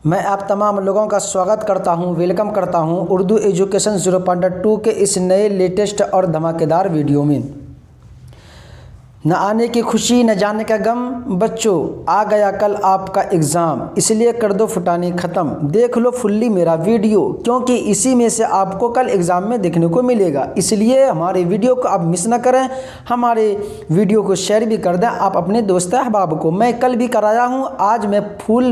मैं आप तमाम लोगों का स्वागत करता हूं, वेलकम करता हूं उर्दू एजुकेशन 0.2 के इस नए लेटेस्ट और धमाकेदार वीडियो में। न आने की खुशी न जाने का गम, बच्चों आ गया कल आपका एग्ज़ाम, इसलिए कर दो फुटानी ख़त्म। देख लो फुल्ली मेरा वीडियो, क्योंकि इसी में से आपको कल एग्ज़ाम में देखने को मिलेगा। इसलिए हमारे वीडियो को आप मिस ना करें, हमारे वीडियो को शेयर भी कर दें आप अपने दोस्त अहबाब को। मैं कल भी कराया हूँ, आज मैं फुल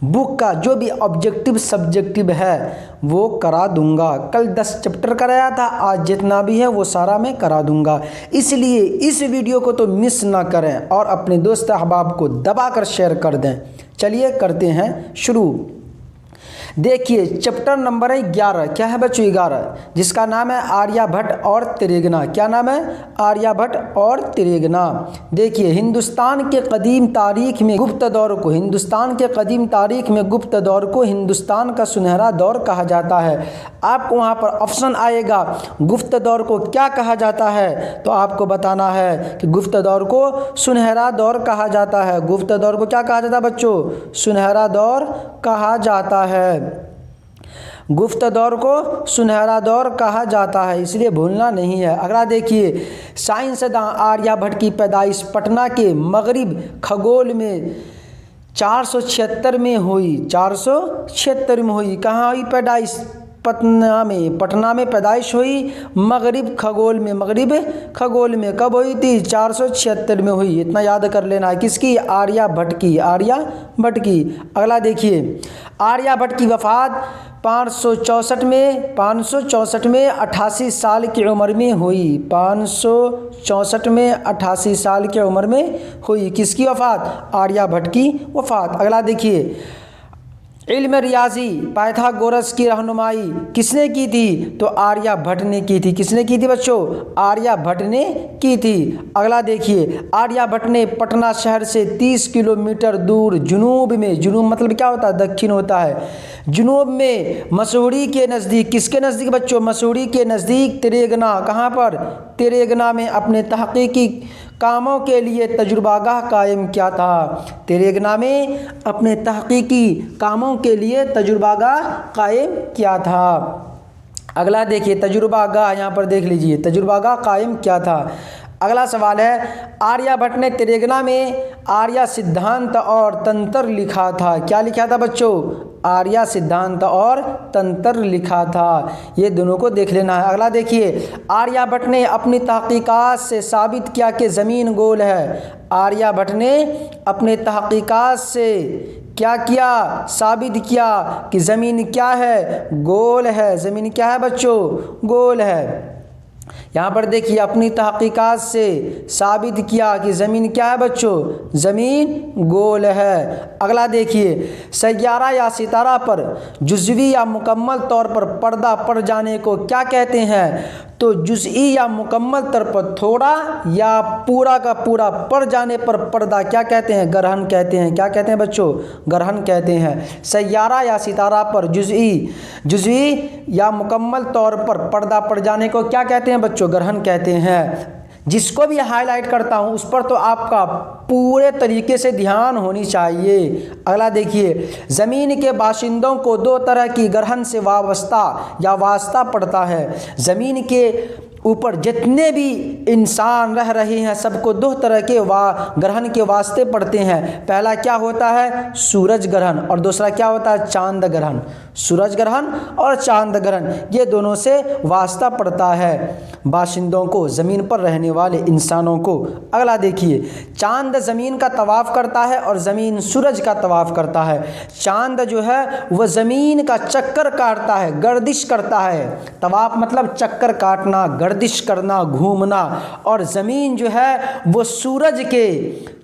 बुक का जो भी ऑब्जेक्टिव सब्जेक्टिव है वो करा दूंगा। कल 10 चैप्टर कराया था, आज जितना भी है वो सारा मैं करा दूंगा। इसलिए इस वीडियो को तो मिस ना करें और अपने दोस्त अहबाब को दबाकर शेयर कर दें। चलिए करते हैं शुरू। देखिए चैप्टर नंबर है 11। क्या है बच्चों? 11, जिसका नाम है आर्यभट्ट और त्रिगना। क्या नाम है? आर्यभट्ट और त्रिगना। देखिए हिंदुस्तान के कदीम तारीख में गुप्त दौर को हिंदुस्तान का सुनहरा दौर कहा जाता है। आपको वहाँ पर ऑप्शन आएगा गुप्त दौर को क्या कहा जाता है, तो आपको बताना है कि गुप्त दौर को सुनहरा दौर कहा जाता है। गुप्त दौर को क्या कहा जाता है बच्चों? सुनहरा दौर कहा जाता है। गुप्त दौर को सुनहरा दौर कहा जाता है, इसलिए भूलना नहीं है। अगला देखिए, साइंसदां आर्यभट्ट की पैदाइश पटना के मगरिब खगोल में 476 में हुई। 476 में हुई। कहाँ हुई पैदाइश? पटना में पैदाइश हुई। मगरिब खगोल में कब हुई थी? 476 में हुई। इतना याद कर लेना है। किसकी? आर्यभट्ट की। अगला देखिए, आर्यभट्ट की वफ़ात 564 में 88 साल की उम्र में हुई। 564 में 88 साल की उम्र में हुई। किसकी वफ़ात? आर्यभट्ट की वफ़ात। अगला देखिए, इल्म रियाजी पाइथागोरस की रहनुमाई किसने की थी? तो आर्यभट्ट ने की थी। किसने की थी बच्चों? आर्यभट्ट ने की थी। अगला देखिए, आर्यभट्ट ने पटना शहर से 30 किलोमीटर दूर जुनूब मतलब क्या होता है? दक्षिण होता है। जुनूब में मसूरी के नज़दीक, किसके नज़दीक बच्चों? मसूरी के नज़दीक त्रिगना। कहाँ पर? त्रिगना में अपने तहक़ीक़ी कामों के लिए तजुर्बागाह कायम किया था। त्रिगना में अपने तहक़ीक़ी कामों के लिए तजुर्बागाह कायम किया था। अगला देखिए, तजुर्बागाह यहाँ पर देख लीजिए, तजुर्बागाह कायम किया था। अगला सवाल है, आर्यभट्ट ने त्रिगना में आर्य सिद्धांत और तंत्र लिखा था। क्या लिखा था बच्चों? आर्य सिद्धांत और तंत्र लिखा था। ये दोनों को देख लेना है। अगला देखिए, आर्यभट्ट ने अपनी तहक़ीक़ात से साबित किया कि ज़मीन गोल है। आर्यभट्ट ने अपने तहक़ीक़ात से क्या किया? साबित किया कि ज़मीन क्या है? गोल है। ज़मीन क्या है बच्चों? गोल है। यहाँ पर देखिए, अपनी तहक़ीक़ात से साबित किया कि ज़मीन क्या है बच्चों? ज़मीन गोल है। अगला देखिए, सैयारा या सितारा पर जुज़वी या मुकम्मल तौर पर पर्दा पड़ जाने को क्या कहते हैं? तो जुज़ई या मुकम्मल तौर पर थोड़ा या पूरा का पूरा पड़ जाने पर पर्दा क्या कहते हैं? ग्रहण कहते हैं। क्या कहते हैं बच्चों? ग्रहण कहते हैं। सैयारा या सितारा पर जुज़ई या मुकम्मल तौर पर पर्दा पड़ जाने को क्या कहते हैं बच्चों? ग्रहण कहते हैं। जिसको भी हाईलाइट करता हूँ उस पर तो आपका पूरे तरीके से ध्यान होनी चाहिए। अगला देखिए, ज़मीन के बाशिंदों को 2 तरह की ग्रहण से वास्ता पड़ता है। ज़मीन के ऊपर जितने भी इंसान रह रहे हैं सबको 2 तरह के ग्रहण के वास्ते पड़ते हैं। पहला क्या होता है? सूरज ग्रहण, और दूसरा क्या होता है? चांद ग्रहण। सूरज ग्रहण और चांद ग्रहण, ये दोनों से वास्ता पड़ता है बाशिंदों को, ज़मीन पर रहने वाले इंसानों को। अगला देखिए, चांद ज़मीन का तवाफ़ करता है और ज़मीन सूरज का तवाफ़ करता है। चांद जो है वह ज़मीन का चक्कर काटता है, गर्दिश करता है। तवाफ़ मतलब चक्कर काटना, गर्दिश करना, घूमना। और ज़मीन जो है वो सूरज के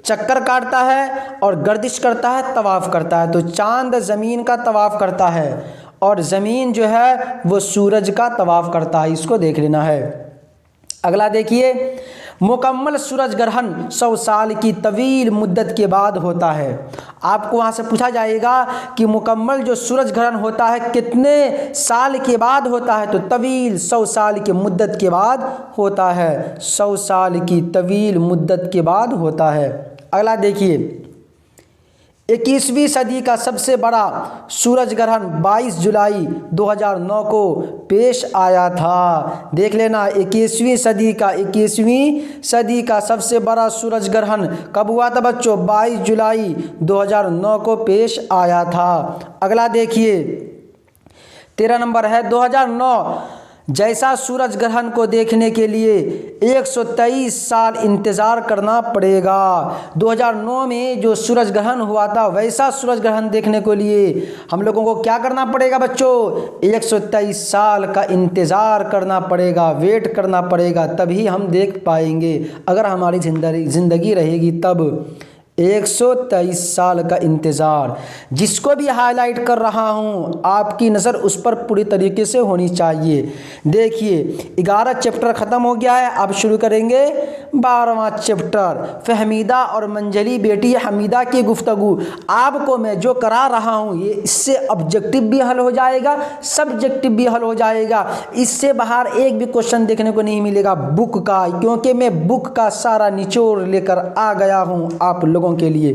चक्कर काटता है और गर्दिश करता है, तवाफ़ करता है। तो चांद ज़मीन का तवाफ़ करता है और ज़मीन जो है वो सूरज का तवाफ़ करता है। इसको देख लेना है। अगला देखिए, मुकम्मल सूरज ग्रहण 100 साल की तवील मुद्दत के बाद होता है। आपको वहाँ से पूछा जाएगा कि मुकम्मल जो सूरज ग्रहण होता है कितने साल के बाद होता है? तो तवील 100 साल की मुद्दत के बाद होता है। 100 साल की तवील मुद्दत के बाद होता है। अगला देखिए, 21वीं सदी का सबसे बड़ा सूरज ग्रहण 22 जुलाई 2009 को पेश आया था। देख लेना, 21वीं सदी का सबसे बड़ा सूरज ग्रहण कब हुआ था बच्चों? 22 जुलाई 2009 को पेश आया था। अगला देखिए 13 नंबर है 2009 जैसा सूरज ग्रहण को देखने के लिए 123 साल इंतज़ार करना पड़ेगा। 2009 में जो सूरज ग्रहण हुआ था वैसा सूरज ग्रहण देखने के लिए हम लोगों को क्या करना पड़ेगा बच्चों? 123 साल का इंतज़ार करना पड़ेगा, वेट करना पड़ेगा, तभी हम देख पाएंगे। अगर हमारी ज़िंदगी रहेगी तब 123 साल का इंतज़ार। जिसको भी हाईलाइट कर रहा हूँ आपकी नज़र उस पर पूरी तरीके से होनी चाहिए। देखिए 11 चैप्टर ख़त्म हो गया है, अब शुरू करेंगे 12वां चैप्टर। फहमीदा और मंजली बेटी हमीदा की गुफ्तगू। आपको मैं जो करा रहा हूँ ये इससे ऑब्जेक्टिव भी हल हो जाएगा, सब्जेक्टिव भी हल हो जाएगा। इससे बाहर एक भी क्वेश्चन देखने को नहीं मिलेगा बुक का, क्योंकि मैं बुक का सारा निचोड़ लेकर आ गया हूँ आप लोगों के लिए।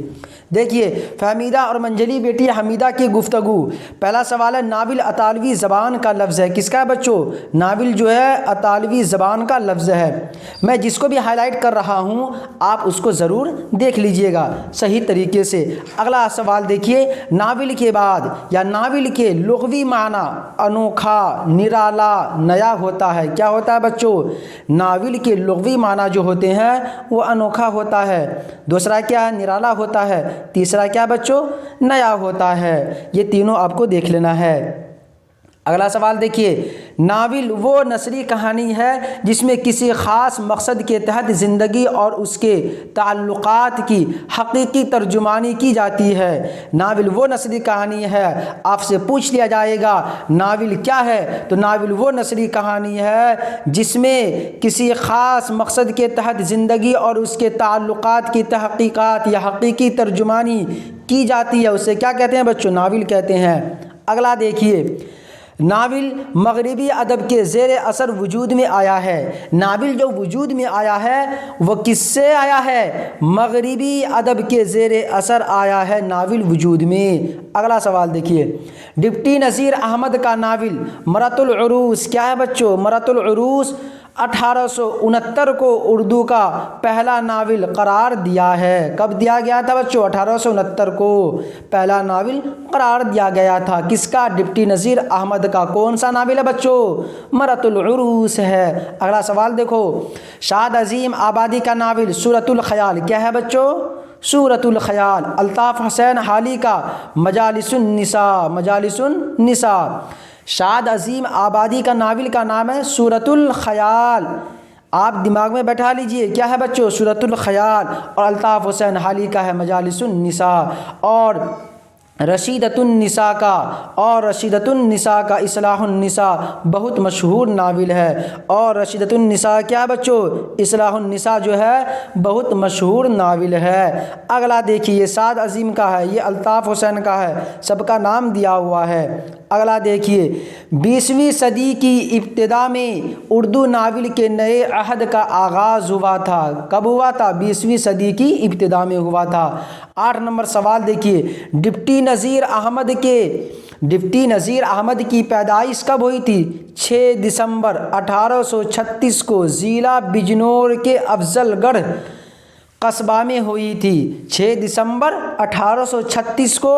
देखिए फहमीदा और मंजली बेटी हमीदा की गुफ्तगू। पहला सवाल है नाविल अतालवी ज़बान का लफ्ज़ है। किसका है बच्चों? नाविल जो है अतालवी ज़बान का लफ्ज़ है। मैं जिसको भी हाईलाइट कर रहा हूँ आप उसको ज़रूर देख लीजिएगा सही तरीके से। अगला सवाल देखिए, नाविल के बाद या नाविल के लुग़वी माना अनोखा, निराला, नया होता है। क्या होता है बच्चों? नाविल के लुग़वी माना जो होते हैं वो अनोखा होता है। दूसरा क्या है? निराला होता है। तीसरा क्या बच्चों? नया होता है। ये तीनों आपको देख लेना है। अगला सवाल देखिए, नाविल वो नसरी कहानी है जिसमें किसी ख़ास मकसद के तहत ज़िंदगी और उसके ताल्लुकात की हकीकी तर्जुमानी की जाती है। नाविल वो नसरी कहानी है। आपसे पूछ लिया जाएगा नाविल क्या है, तो नाविल वो नसरी कहानी है जिसमें किसी ख़ास मकसद के तहत ज़िंदगी और उसके ताल्लुकात की तहक़ीक़ात या हकीकी तर्जुमानी की जाती है। उसे क्या कहते हैं बच्चों? नाविल कहते हैं। अगला देखिए, नाविल मगरिबी अदब के ज़ेर असर वजूद में आया है। नाविल जो वजूद में आया है वो किससे आया है? मगरिबी अदब के ज़ेर असर आया है नाविल वजूद में। अगला सवाल देखिए, डिप्टी नज़ीर अहमद का नाविल मरतुल उरूस क्या है बच्चों? मरतुल उरूस 1869 को उर्दू का पहला नाविल करार दिया है। कब दिया गया था बच्चों? 1869 को पहला नाविल करार दिया गया था। किसका? डिप्टी नज़ीर अहमद का। कौन सा नाविल है बच्चों? मरतुल उरूस है। अगला सवाल देखो, शाद अजीम आबादी का नाविल सूरतुल ख़याल क्या है बच्चों? सूरतुल ख़याल। अल्ताफ़ हुसैन हाली का मजालिसुन निसा। शाद अजीम आबादी का नाविल का नाम है सूरतुल ख़याल। आप दिमाग में बैठा लीजिए क्या है बच्चों? सूरतुल ख़याल। और अल्ताफ़ हुसैन हाली का है मजालिसुन निसा। और रशीदतुन निसा का इस्लाहुन निसा बहुत मशहूर नाविल है। और रशीदतुन निसा क्या बच्चों? इस्लाहुन निसा जो है बहुत मशहूर नाविल है। अगला देखिए, ये साद अजीम का है, ये अल्ताफ़ हुसैन का है, सबका नाम दिया हुआ है। अगला देखिए, 20वीं सदी की इब्तिदा में उर्दू नाविल के नए अहद का आगाज़ हुआ था। कब हुआ था? 20वीं सदी की इब्तिदा में हुआ था। 8 नंबर सवाल देखिए, डिप्टी नज़ीर अहमद की पैदाइश कब हुई थी? 6 दिसंबर 1836 को ज़िला बिजनौर के अफजलगढ़ कस्बा में हुई थी। 6 दिसंबर 1836 को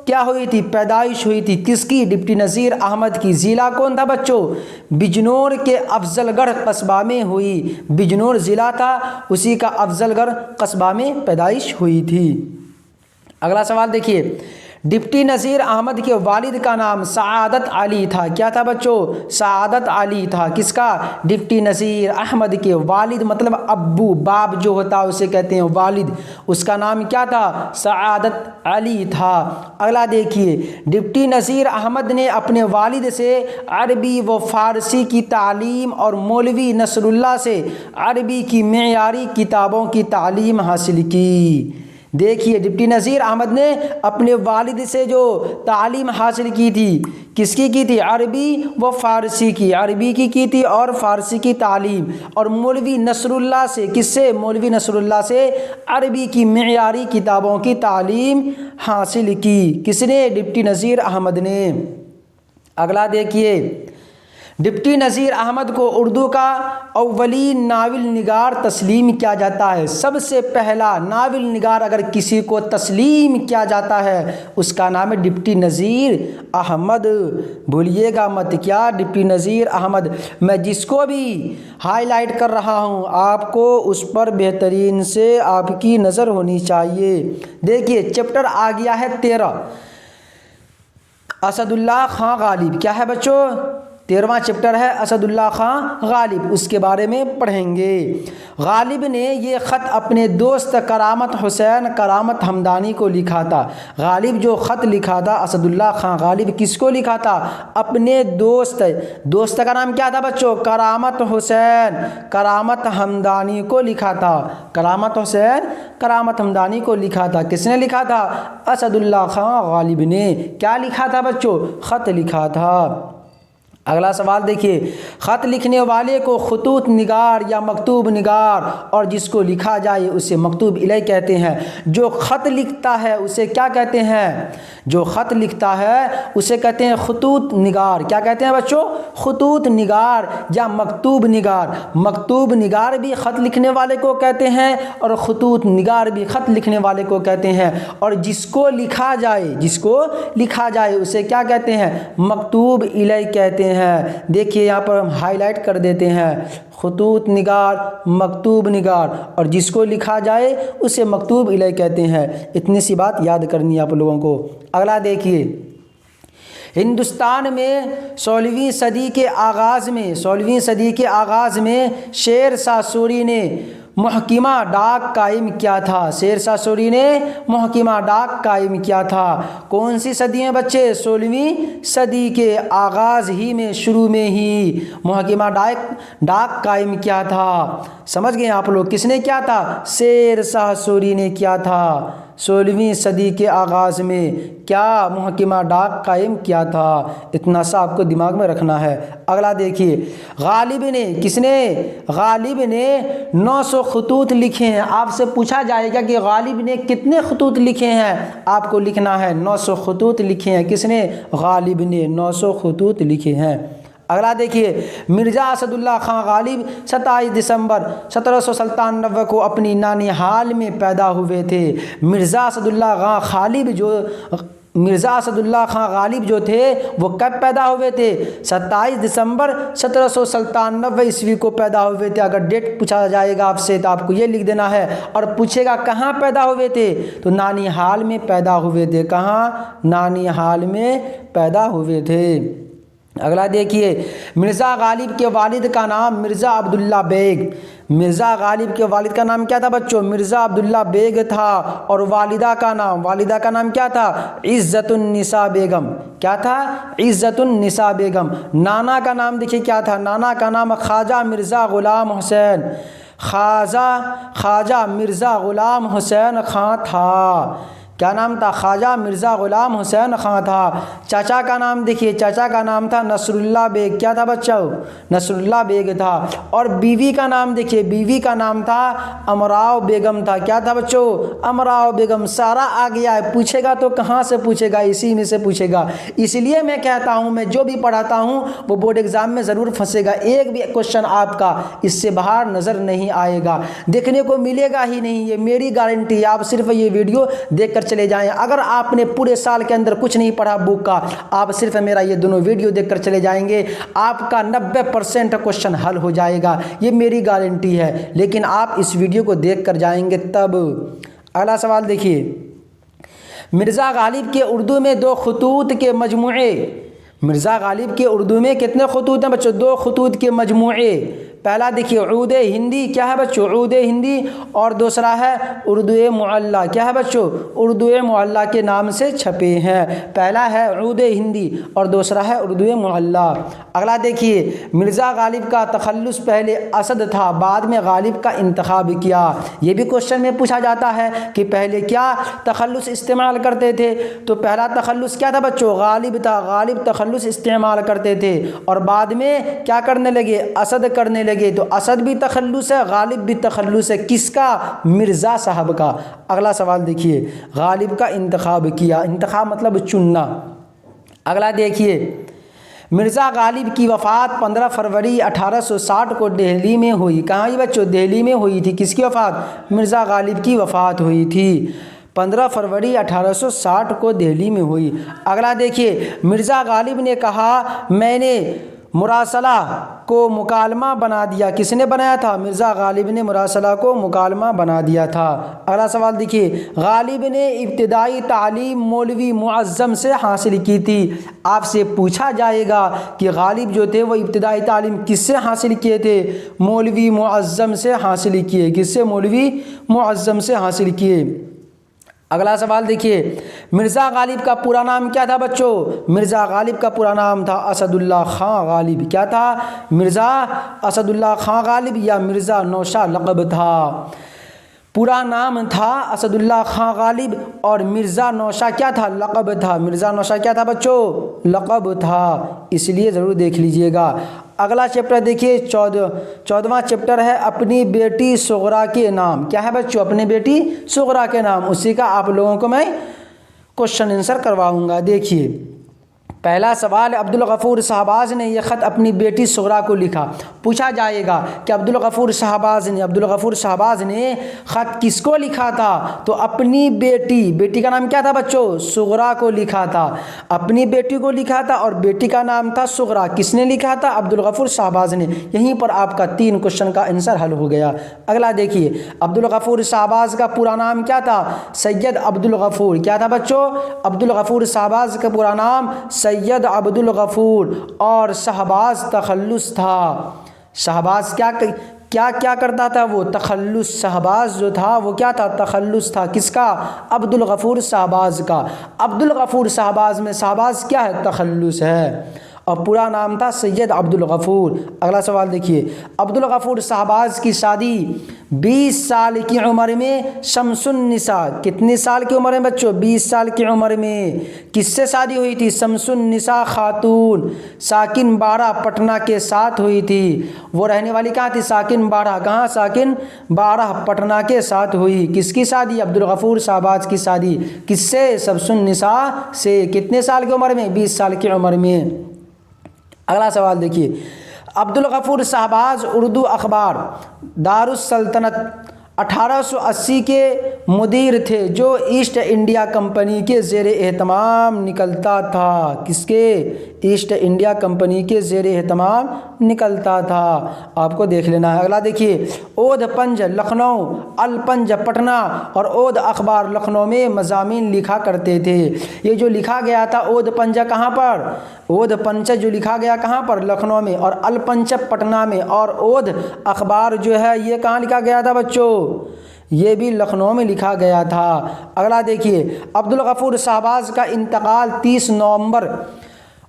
क्या हुई थी? पैदाइश हुई थी। किसकी? डिप्टी नज़ीर अहमद की। ज़िला कौन था बच्चों? बिजनौर के अफजलगढ़ कस्बा में हुई। बिजनौर ज़िला था, उसी का अफजलगढ़ कस्बा में पैदाइश हुई थी। अगला सवाल देखिए, डिप्टी नज़ीर अहमद के वालिद का नाम सआदत अली था। क्या था बच्चों? सआदत अली था। किसका? डिप्टी नज़ीर अहमद के वालिद मतलब अब्बू, बाप जो होता है उसे कहते हैं वालिद। उसका नाम क्या था? सआदत अली था। अगला देखिए, डिप्टी नज़ीर अहमद ने अपने वालिद से अरबी व फ़ारसी की तालीम और मौलवी नसरुल्लाह से अरबी की मेयारी किताबों की तालीम हासिल की। देखिए डिप्टी नज़ीर अहमद ने अपने वालिद से जो तालीम हासिल की थी, किसकी की थी? अरबी व फ़ारसी की, अरबी की थी और फ़ारसी की तालीम। और मौलवी नसरुल्लाह से, किससे? मौलवी नसरुल्लाह से अरबी की मेयारी किताबों की तालीम हासिल की। किसने? डिप्टी नज़ीर अहमद ने। अगला देखिए, डिप्टी नज़ीर अहमद को उर्दू का अव्वली नावल निगार तस्लीम किया जाता है। सबसे पहला नावल निगार अगर किसी को तस्लीम किया जाता है उसका नाम है डिप्टी नज़ीर अहमद। भूलिएगा मत, क्या? डिप्टी नज़ीर अहमद। मैं जिसको भी हाईलाइट कर रहा हूँ आपको उस पर बेहतरीन से आपकी नज़र होनी चाहिए। देखिए चैप्टर आ गया है 13, असदुल्ला खां गालिब। क्या है बच्चों? 13वां चैप्टर है असदुल्ला खां गालिब, उसके बारे में पढ़ेंगे। गालिब ने ये ख़त अपने दोस्त करामत हुसैन करामत हमदानी को लिखा था। गालिब जो ख़त लिखा था असदुल्ला खां गालिब किसको लिखा था? अपने दोस्त का नाम क्या था बच्चों? करामत हुसैन करामत हमदानी को लिखा था। करामत हुसैन करामत हमदानी को लिखा था। किसने लिखा था? असदुल्ला खां गालिब ने। क्या लिखा था बच्चों? ख़त लिखा था। अगला सवाल देखिए, ख़त लिखने वाले को खतूत निगार या मकतूब निगार और जिसको लिखा जाए उसे मकतूब इलैह कहते हैं। जो ख़त लिखता है उसे क्या कहते हैं? जो ख़त लिखता है उसे कहते हैं खतूत निगार। क्या कहते हैं बच्चों? खतूत निगार या मकतूब निगार। मकतूब निगार भी ख़त लिखने वाले को कहते हैं और खतूत निगार भी ख़त लिखने वाले को कहते हैं। और जिसको लिखा जाए उसे क्या कहते हैं? मकतूब इलैह कहते हैं। देखिए यहाँ पर हम हाईलाइट कर देते हैं, खतूत निगार, मकतूब निगार और जिसको लिखा जाए उसे मकतूब इलैह कहते हैं। इतनी सी बात याद करनी है आप लोगों को। अगला देखिए, हिंदुस्तान में 16वीं सदी के आगाज़ में शेर शाह सूरी ने महकिमा डाक कायम किया था। शेर शाह सूरी ने महकिमा डाक कायम किया था। कौन सी सदी में बच्चे? 16वीं सदी के आगाज़ ही में, शुरू में ही महकिमा डाक कायम किया था। समझ गए आप लोग? किसने किया था? शेर शाह सूरी ने किया था। 16वीं सदी के आगाज़ में क्या? महकिमा डाक कायम किया था। इतना सा आपको दिमाग में रखना है। अगला देखिए, गालिब ने, किसने? गालिब ने 900 खतूत लिखे हैं। आपसे पूछा जाएगा कि गालिब ने कितने खतूत लिखे हैं, आपको लिखना है 900 खतूत लिखे हैं। किसने? गालिब ने 900 खतूत लिखे हैं। अगला देखिए, मिर्ज़ा असदुल्ला खां गालिब 27 दिसंबर 1797 को अपनी नानिहाल में पैदा हुए थे। मिर्ज़ा असदुल्ला खां गालिब जो थे वो कब पैदा हुए थे? 27 दिसंबर 1797 ईस्वी को पैदा हुए थे। अगर डेट पूछा जाएगा आपसे तो आपको ये लिख देना है। और पूछेगा कहाँ पैदा हुए थे, तो नानिहाल में पैदा हुए थे। कहाँ? नानिहाल में पैदा हुए थे। अगला देखिए, मिर्ज़ा गालिब के वालिद का नाम मिर्ज़ा अब्दुल्ला बेग। मिर्ज़ा गालिब के वालिद का नाम क्या था बच्चों? मिर्ज़ा अब्दुल्ला बेग था। और वालिदा का नाम क्या था? इज़्ज़तुन्निसा बेगम। क्या था? इज़्ज़तुन्निसा बेगम। नाना का नाम देखिए क्या था? नाना का नाम ख्वाजा मिर्ज़ा ग़ुलाम हुसैन, ख्वाजा मिर्ज़ा ग़ुलाम हुसैन खां था। क्या नाम था? ख्वाजा मिर्ज़ा ग़ुलाम हुसैन खां था। चाचा का नाम देखिए, चाचा का नाम था नसरुल्ला बेग। क्या था बच्चों? नसरुल्ला बेग था। और बीवी का नाम देखिए, बीवी का नाम था अमराव बेगम था। क्या था बच्चों? अमराव बेगम। सारा आ गया है। पूछेगा तो कहाँ से पूछेगा? इसी में से पूछेगा। इसलिए मैं कहता हूँ, मैं जो भी पढ़ाता हूँ वो बोर्ड एग्ज़ाम में ज़रूर फंसेगा। एक भी क्वेश्चन आपका इससे बाहर नज़र नहीं आएगा, देखने को मिलेगा ही नहीं। ये मेरी गारंटी है। आप सिर्फ ये वीडियो देख कर चले जाएं। अगर आपने पूरे साल के अंदर कुछ नहीं पढ़ा बुक का, आप सिर्फ मेरा ये दोनों वीडियो देखकर चले जाएंगे, आपका 90% क्वेश्चन हल हो जाएगा। ये मेरी गारंटी है। लेकिन आप इस वीडियो को देखकर जाएंगे तब। अगला सवाल देखिए, मिर्ज़ा गालिब के उर्दू में 2 खतूत के मजमूए। मिर्ज़ा गालिब के उर्दू में कितने खतूत हैं बच्चों? 2 खतूत के मजमूए। पहला देखिए उर्दू हिंदी, क्या है बच्चों, उर्दू हिंदी, और दूसरा है उर्दू मुअल्ला, क्या है बच्चों, उर्दू मुअल्ला के नाम से छपे हैं। पहला है उर्दू हिंदी और दूसरा है उर्दू मुअल्ला। अगला देखिए मिर्ज़ा गालिब का तखल्लुस पहले असद था, बाद में गालिब का इंतखाब किया। ये भी क्वेश्चन में पूछा जाता है कि पहले क्या तखल्लुस इस्तेमाल करते थे। तो पहला तखल्लुस क्या था बच्चों, गालिब था, गालिब तखल्लुस इस्तेमाल करते थे और बाद में क्या करने लगे, असद करने लगे। तो असद भी तखल्लुस है, गालिब भी तखल्लुस है, किसका, मिर्ज़ा साहब का। अगला सवाल देखिए गालिब का इंतखाब किया, इंतखाब मतलब चुनना। अगला देखिए मिर्ज़ा गालिब की वफ़ात 15 फरवरी 1860 को दिल्ली में हुई। कहाँ हुई बच्चों, दिल्ली में हुई थी। किसकी वफ़ात, मिर्ज़ा गालिब की वफ़ात हुई थी 15 फरवरी 1860 को दिल्ली में हुई। अगला देखिए मिर्ज़ा गालिब ने कहा मैंने मुरासला को मुकालमा बना दिया। किसने बनाया था, मिर्ज़ा गालिब ने मुरासला को मुकालमा बना दिया था। अगला सवाल देखिए गालिब ने इब्तिदाई तालीम मौलवी मुअज़्ज़म से हासिल की थी। आपसे पूछा जाएगा कि गालिब जो थे वो इब्तिदाई तालीम किससे हासिल किए थे, मौलवी मुअज़्ज़म से हासिल किए। किससे, मौलवी मुअज़्ज़म से हासिल किए। अगला सवाल देखिए मिर्ज़ा गालिब का पूरा नाम क्या था बच्चों, मिर्ज़ा गालिब का पूरा नाम था असदुल्ला खां गालिब। क्या था, मिर्ज़ा असदुल्ला खां गालिब या मिर्ज़ा नौशा लक़ब था। पूरा नाम था असदुल्ला खां गालिब और मिर्ज़ा नौशा क्या था, लक़ब था। मिर्ज़ा नौशा क्या था बच्चों, लक़ब था, इसलिए ज़रूर देख लीजिएगा। अगला चैप्टर देखिए 14वां चैप्टर है अपनी बेटी सुगरा के नाम। क्या है बच्चों, अपनी बेटी सुगरा के नाम। उसी का आप लोगों को मैं क्वेश्चन आंसर करवाऊंगा। देखिए पहला सवाल, अब्दुल गफ़ूर शहबाज ने यह ख़त अपनी बेटी सुगरा को लिखा। पूछा जाएगा कि अब्दुल गफ़ूर शहबाज ने ख़त किसको लिखा था। तो अपनी बेटी का नाम क्या था बच्चों, सुगरा को लिखा था। अपनी बेटी को लिखा था और बेटी का नाम था सुगरा। किसने लिखा था, अब्दुल गफ़ूर शहबाज ने। यहीं पर आपका 3 क्वेश्चन का आंसर हल हो गया। अगला देखिए अब्दुल गफ़ूर शहबाज का पूरा नाम क्या था, सैयद अब्दुल गफ़ूर। क्या था बच्चों, अब्दुल गफ़ूर शहबाज का पूरा नाम सैयद अब्दुल गफ़ूर और शहबाज तखल्लुस था। शहबाज क्या करता था वो, तखल्लुस। शहबाज जो था वो क्या था, तखल्लुस था। किसका, अब्दुल गफ़ूर शहबाज का। अब्दुल गफ़ूर शहबाज में शहबाज क्या है, तखल्लुस है और पूरा नाम था सैयद अब्दुल गफ़ूर। अगला सवाल देखिए अब्दुल गफ़ूर शहबाज की शादी 20 साल की उम्र में शमसुन्निसा, कितनी साल की उम्र में बच्चों, 20 साल की उम्र में किससे शादी हुई थी, शमसुन्निसा खातून साकिन बाड़ा पटना के साथ हुई थी। वो रहने वाली कहाँ थी, साकिन बाड़ा। कहाँ, साकिन बाड़ा पटना के साथ हुई। किसकी शादी, अब्दुल गफ़ूर शहबाज की शादी किससे, शमसुन्निसा से। कितने साल की उम्र में, 20 साल की उम्र में। अगला सवाल देखिए अब्दुल गफ़ूर शहबाज उर्दू अखबार दारुस सल्तनत 1880 के मुदीर थे जो ईस्ट इंडिया कंपनी के ज़ेर एहतमाम निकलता था। किसके, ईस्ट इंडिया कंपनी के ज़ेर एहतमाम निकलता था। आपको देख लेना है। अगला देखिए ओध पंज लखनऊ, अल पंज पटना और ओध अखबार लखनऊ में मज़ामीन लिखा करते थे। ये जो लिखा गया था ओध पंजा कहाँ पर, ओध पंच जो लिखा गया कहाँ पर, लखनऊ में, और अल पंच पटना में, और ओध अखबार जो है ये कहाँ लिखा गया था बच्चों, ये भी लखनऊ में लिखा गया था। अगला देखिए अब्दुल गफ़ूर शहबाज का इंतकाल 30 नवंबर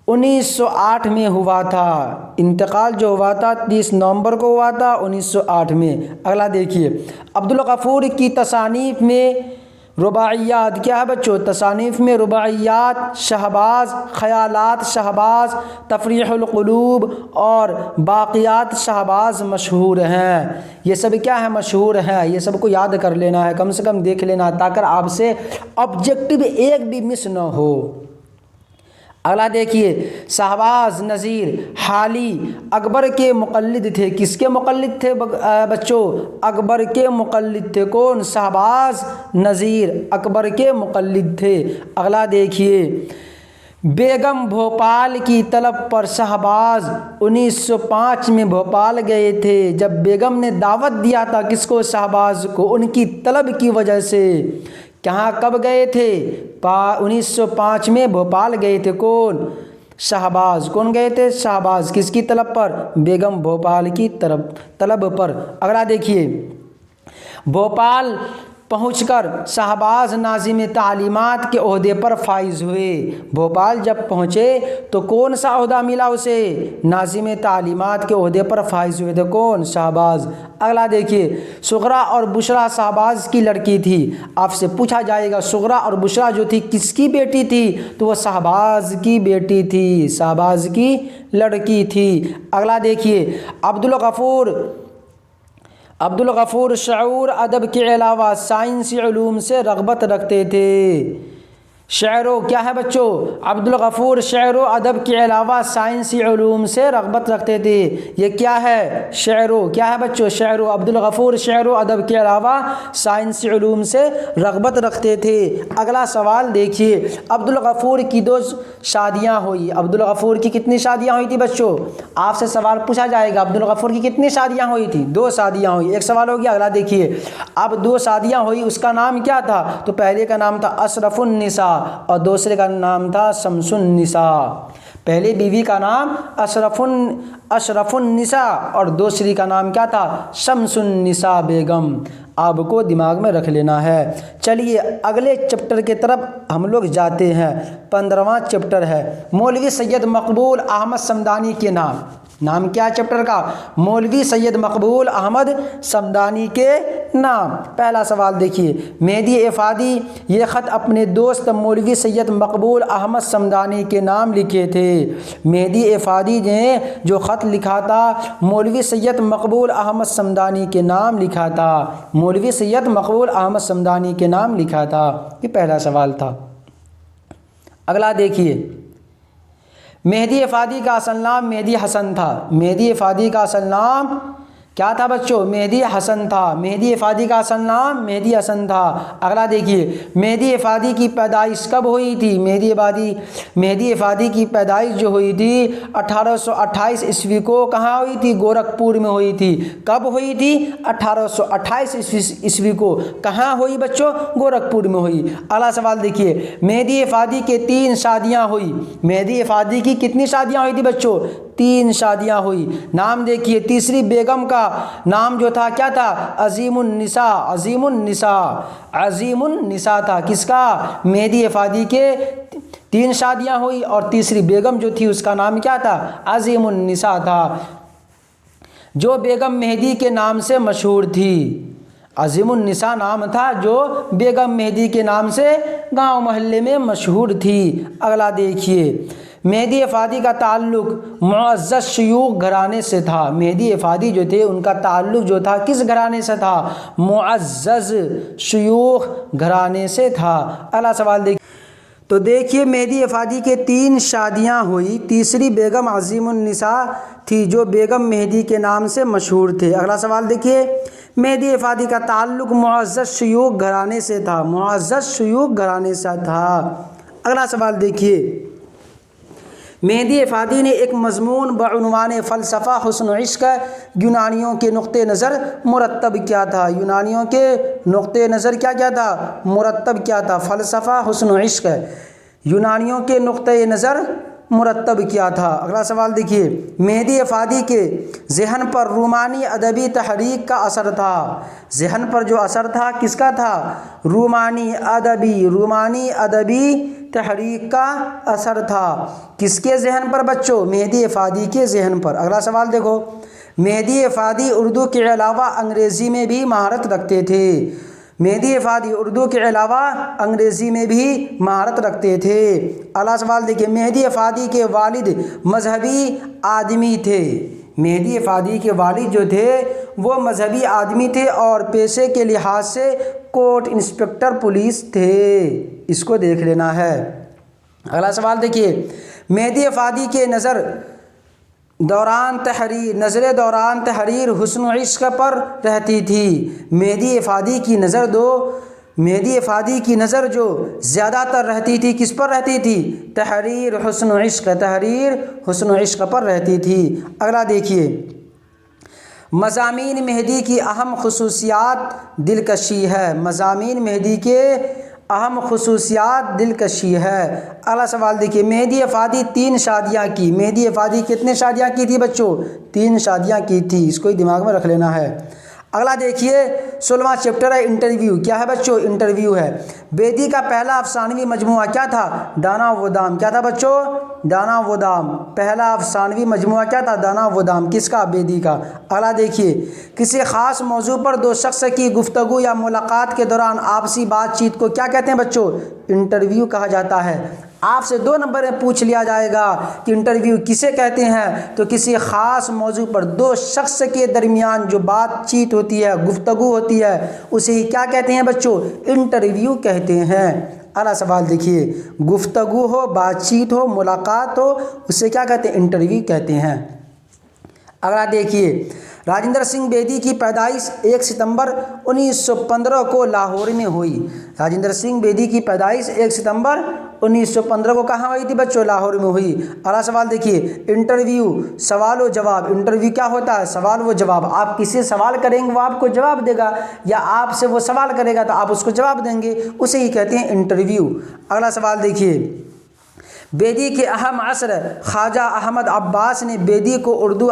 1908 में हुआ था। इंतकाल जो हुआ था 30 नवंबर को हुआ था 1908 में। अगला देखिए अब्दुल गफ़ूर की तसानीफ़ में रुबाइयात, क्या है बच्चों, तसानीफ़ में रुबाइयात शहबाज, ख़यालात शहबाज, तफ़रीहुल क़ुलूब और बाक़ियात शहबाज मशहूर हैं। ये सब क्या है, मशहूर हैं। ये सब को याद कर लेना है, कम से कम देख लेना है ताकि आपसे ऑब्जेक्टिव एक भी मिस न हो। अगला देखिए शहबाज नज़ीर हाली अकबर के मुक़ल्लिद थे। किसके मुक़ल्लिद थे बच्चों, अकबर के मुक़ल्लिद थे। कौन, शहबाज नज़ीर अकबर के मुक़ल्लिद थे। अगला देखिए बेगम भोपाल की तलब पर शहबाज 1905 में भोपाल गए थे। जब बेगम ने दावत दिया था किसको, शहबाज को, उनकी तलब की वजह से। कहाँ, कब गए थे, 1905 में भोपाल गए थे। कौन, शहबाज। कौन गए थे? शहबाज। किसकी तलब पर? बेगम भोपाल की तलब पर। अगला देखिए, भोपाल पहुंचकर शहबाज नाज़िम तालीमात के ओहदे पर फाइज हुए। भोपाल जब पहुँचे तो कौन सा ओहदा मिला उसे? नाज़िम तालीमात के ओहदे पर फाइज हुए थे। कौन? शहबाज। अगला देखिए, सुगरा और बुशरा शहबाज की लड़की थी। आपसे पूछा जाएगा सुगरा और बुशरा जो थी किसकी बेटी थी? तो वह शहबाज की बेटी थी, शहबाज की लड़की थी। अगला देखिए, अब्दुल गफ़ूर शऊर अदब के अलावा साइंसी उलूम से रग़बत रखते थे। शेरो क्या है बच्चों? अब्दुल गफ़ूर शेरो अदब के अलावा साइंसी उलूम से रग़बत रखते थे। ये क्या है? शेरो। क्या है बच्चों? शेरो। अब्दुल गफ़ूर शेरो अदब के अलावा साइंसी उलूम से रग़बत रखते थे। अगला सवाल देखिए, अब्दुल गफ़ूर की 2 शादियाँ हुई। अब्दुल गफ़ूर की कितनी शादियाँ हुई थी बच्चों? आपसे सवाल पूछा जाएगा अब्दुल गफ़ूर की कितनी शादियाँ हुई थी? 2 शादियाँ हुई। एक सवाल हो गया। अगला देखिए, अब 2 शादियाँ हुई, उसका नाम क्या था? तो पहले का नाम था अशरफुन्निसा और दूसरे का नाम था शमसुन्निसा। पहली बीवी का नाम अशरफुन्निसा और दूसरी का नाम क्या था? शमसुन्निसा बेगम। आपको दिमाग में रख लेना है। चलिए अगले चैप्टर की तरफ हम लोग जाते हैं। 15वां चैप्टर है मौलवी सैयद मकबूल अहमद समदानी के नाम क्या चैप्टर का? मौलवी सैयद मकबूल अहमद समदानी के नाम। पहला सवाल देखिए, मेहदी इफ़ादी ये ख़त अपने दोस्त मौलवी सैयद मकबूल अहमद समदानी के नाम लिखे थे। मेहदी इफ़ादी ने जो ख़त लिखा था मौलवी सैयद मकबूल अहमद समदानी के नाम लिखा था। मौलवी सैयद मकबूल अहमद समदानी के नाम लिखा था। ये पहला सवाल था। अगला देखिए, मेहदी इफ़ादी का असल नाम मेहदी हसन था। मेहदी इफ़ादी का असल नाम क्या था बच्चों? मेहदी हसन था। मेहदी इफ़ादी का असल नाम मेहदी हसन था। अगला देखिए, मेहदी इफ़ादी की पैदाइश कब हुई थी? मेहदी इफ़ादी की पैदाइश जो हुई थी 1828 ईस्वी को कहाँ हुई थी? गोरखपुर में हुई थी। कब हुई थी? 1828 ईस्वी को। कहाँ हुई बच्चों? गोरखपुर में हुई। अगला सवाल देखिए, मेहदी इफ़ादी के 3 शादियाँ हुई। मेहदी इफ़ादी की कितनी शादियाँ हुई थी बच्चों? 3 शादियाँ हुई। नाम देखिए, तीसरी बेगम का नाम जो था क्या था? अजीमुन्निसा। अजीमुन्निसा था। किसका? मेहदी इफ़ादी के 3 शादियाँ हुई और तीसरी बेगम जो थी उसका नाम क्या था? अजीमुन्निसा था। जो बेगम मेहदी के नाम से मशहूर थी। अजीमुन्निसा नाम था जो बेगम मेहदी के नाम से गांव मोहल्ले में मशहूर थी। अगला देखिए, मेहदी इफ़ादी का ताल्लुक़ मुअज़्ज़ज़ शयूख़ घराने से था। मेहदी इफ़ादी जो थे उनका ताल्लुक़ जो था किस घराने से था? मुअज़्ज़ज़ शयूख़ घराने से था। अगला सवाल देखिए, तो देखिए मेहदी इफ़ादी के 3 शादियाँ हुई। तीसरी बेगम अजीमुन्निसा थी जो बेगम मेहदी के नाम से मशहूर थे। अगला सवाल देखिए, मेहदी इफ़ादी का ताल्लुक़ मुअज़्ज़ज़ शयूख़ घराने से था। मुअज़्ज़ज़ शयूख़ घराने से था। अगला सवाल देखिए, मेहदी इफ़ादी ने एक मज़मून बउनवान फ़लसफ़ा हुस्न इश्क़ यूनानियों के नुक़्ते नज़र मुरत्तब किया था। यूनानियों के नुक़्ते नज़र क्या था? मुरत्तब किया था। फ़लसफ़ा हुस्न इश्क़ यूनानियों के नुक़्ते नज़र मुरत्तब किया था। अगला सवाल देखिए, मेहदी इफ़ादी के ज़हन पर रूमानी अदबी तहरीक का असर था। ज़हन पर जो असर था किसका था? रूमानी अदबी तहरीक का असर था। किसके ज़हन पर बच्चों? मेहदी इफ़ादी के ज़हन पर। अगला सवाल देखो, मेहदी इफ़ादी उर्दू के अलावा अंग्रेज़ी में भी महारत रखते थे। मेहदी इफ़ादी उर्दू के अलावा अंग्रेज़ी में भी महारत रखते थे। अगला सवाल देखिए, मेहदी इफ़ादी के वालिद मजहबी आदमी थे। मेहदी इफ़ादी के वालिद जो थे वो मजहबी आदमी थे और पेशे के लिहाज से कोर्ट इंस्पेक्टर पुलिस थे। इसको देख लेना है। अगला सवाल देखिए, मेहदी इफ़ादी के नज़र दौरान तहरीर हुस्न इश्क़ पर रहती थी। मेहदी इफ़ादी की नज़र जो ज़्यादातर रहती थी किस पर रहती थी? तहरीर हुस्न इश्क़ पर रहती थी। अगला देखिए, मज़ामीन मेहदी की अहम ख़ुसूसियात दिलकशी है। मज़ामीन मेहदी के अहम खुसूसियात दिलकशी है। अगला सवाल देखिए, मेहदी अफादी 3 शादियाँ की। मेहदी अफादी कितने शादियाँ की थी बच्चों? 3 शादियाँ की थी। इसको ही दिमाग में रख लेना है। अगला देखिए 16वां चैप्टर है इंटरव्यू। क्या है बच्चों? इंटरव्यू है। बेदी का पहला अफसानवी मजमुआ क्या था? दाना व दाम। क्या था बच्चों? दाना व दाम। पहला अफसानवी मजमुआ क्या था? दाना व दाम। किसका? बेदी का। अगला देखिए, किसी ख़ास मौजू पर दो शख्स की गुफ्तगू या मुलाकात के दौरान आपसी बातचीत को क्या कहते हैं बच्चों? इंटरव्यू कहा जाता है। आपसे 2 नंबर में पूछ लिया जाएगा कि इंटरव्यू किसे कहते हैं, तो किसी ख़ास मौजू पर 2 शख्स के दरमियान जो बातचीत होती है, गुफ्तगू होती है, उसे ही क्या कहते हैं बच्चों? इंटरव्यू कहते हैं। अगला सवाल देखिए, गुफ्तगू हो, बातचीत हो, मुलाकात हो, उसे क्या कहते हैं? इंटरव्यू कहते हैं। अगला देखिए, राजेंद्र सिंह बेदी की पैदाइश 1 सितंबर 1915 को लाहौर में हुई। राजेंद्र सिंह बेदी की पैदाइश 1 सितंबर 1915 को कहाँ हुई थी बच्चों? लाहौर में हुई। अगला सवाल देखिए, इंटरव्यू सवाल व जवाब। इंटरव्यू क्या होता है? सवाल व जवाब। आप किसी सवाल करेंगे वो आपको जवाब देगा, या आपसे वो सवाल करेगा तो आप उसको जवाब देंगे, उसे ही कहते हैं इंटरव्यू। अगला सवाल देखिए, बेदी के अहम असर ख्वाजा अहमद अब्बास ने बेदी को उर्दू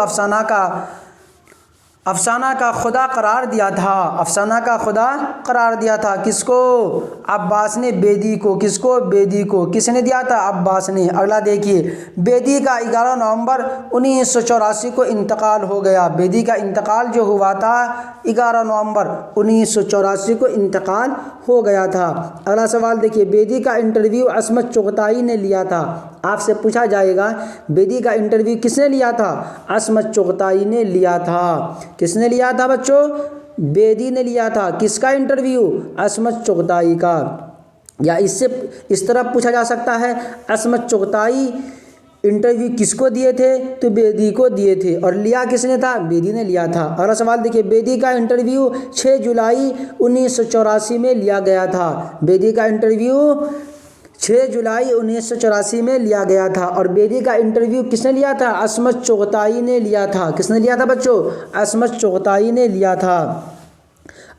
अफसाना का खुदा करार दिया था। अफसाना का खुदा करार दिया था। किसको? अब्बास ने बेदी को। किसको? बेदी को। किसने दिया था? अब्बास ने। अगला देखिए, बेदी का 11 नवंबर 1984 को इंतकाल हो गया। बेदी का इंतकाल जो हुआ था 11 नवंबर 1984 को इंतकाल हो गया था। अगला सवाल देखिए, बेदी का इंटरव्यू असमत चुगताई ने लिया था। आपसे पूछा जाएगा बेदी का इंटरव्यू किसने लिया था? असमत चुगताई ने लिया था। किसने लिया था बच्चों? बेदी ने लिया था। किसका इंटरव्यू? असमत चुगताई का। या इससे इस तरह पूछा जा सकता है, असमत चुगताई इंटरव्यू किसको दिए थे? तो बेदी को दिए थे। और लिया किसने था? बेदी ने लिया था। अगला सवाल देखिए, बेदी का इंटरव्यू 6 जुलाई 1984 में लिया गया था। बेदी का इंटरव्यू 6 जुलाई 1984 में लिया गया था। और बेदी का इंटरव्यू किसने लिया था? असमत चुगताई ने लिया था। किसने लिया था बच्चों? असमत चुगताई ने लिया था।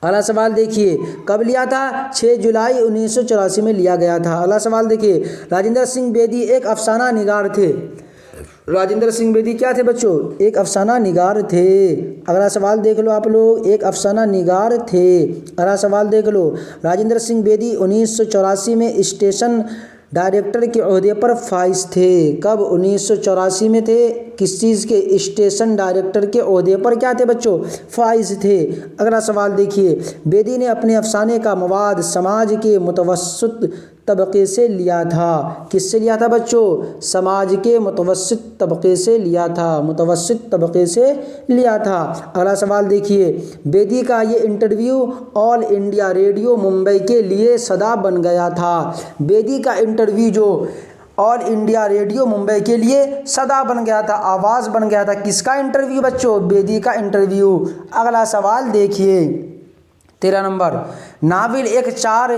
अगला सवाल देखिए, कब लिया था? 6 जुलाई 1984 में लिया गया था। अगला सवाल देखिए, राजेंद्र सिंह बेदी एक अफसाना निगार थे। राजेंद्र सिंह बेदी क्या थे बच्चों? एक अफसाना निगार थे। अगला सवाल देख लो आप लोग, एक अफसाना निगार थे। अगला सवाल देख लो, राजेंद्र सिंह बेदी 1984 में स्टेशन डायरेक्टर के ओहदे पर फाइज थे। कब? 1984 में थे। किस चीज़ के? स्टेशन डायरेक्टर के ओहदे पर क्या थे बच्चों? फाइज थे। अगला सवाल देखिए, बेदी ने अपने अफसाने का मवाद समाज के मुतवस्सित तबके से लिया था। किससे लिया था बच्चों? समाज के मुतवस्सित तबके से लिया था। मुतवस्सित तबके से लिया था। अगला सवाल देखिए, बेदी का ये interview all India radio Mumbai के लिए सदा बन गया था। बेदी का इंटरव्यू जो ऑल इंडिया रेडियो मुंबई के लिए सदा बन गया था, आवाज़ बन गया था। किसका इंटरव्यू बच्चों? बेदी का इंटरव्यू। अगला सवाल देखिए 13 नंबर, नाविल एक चार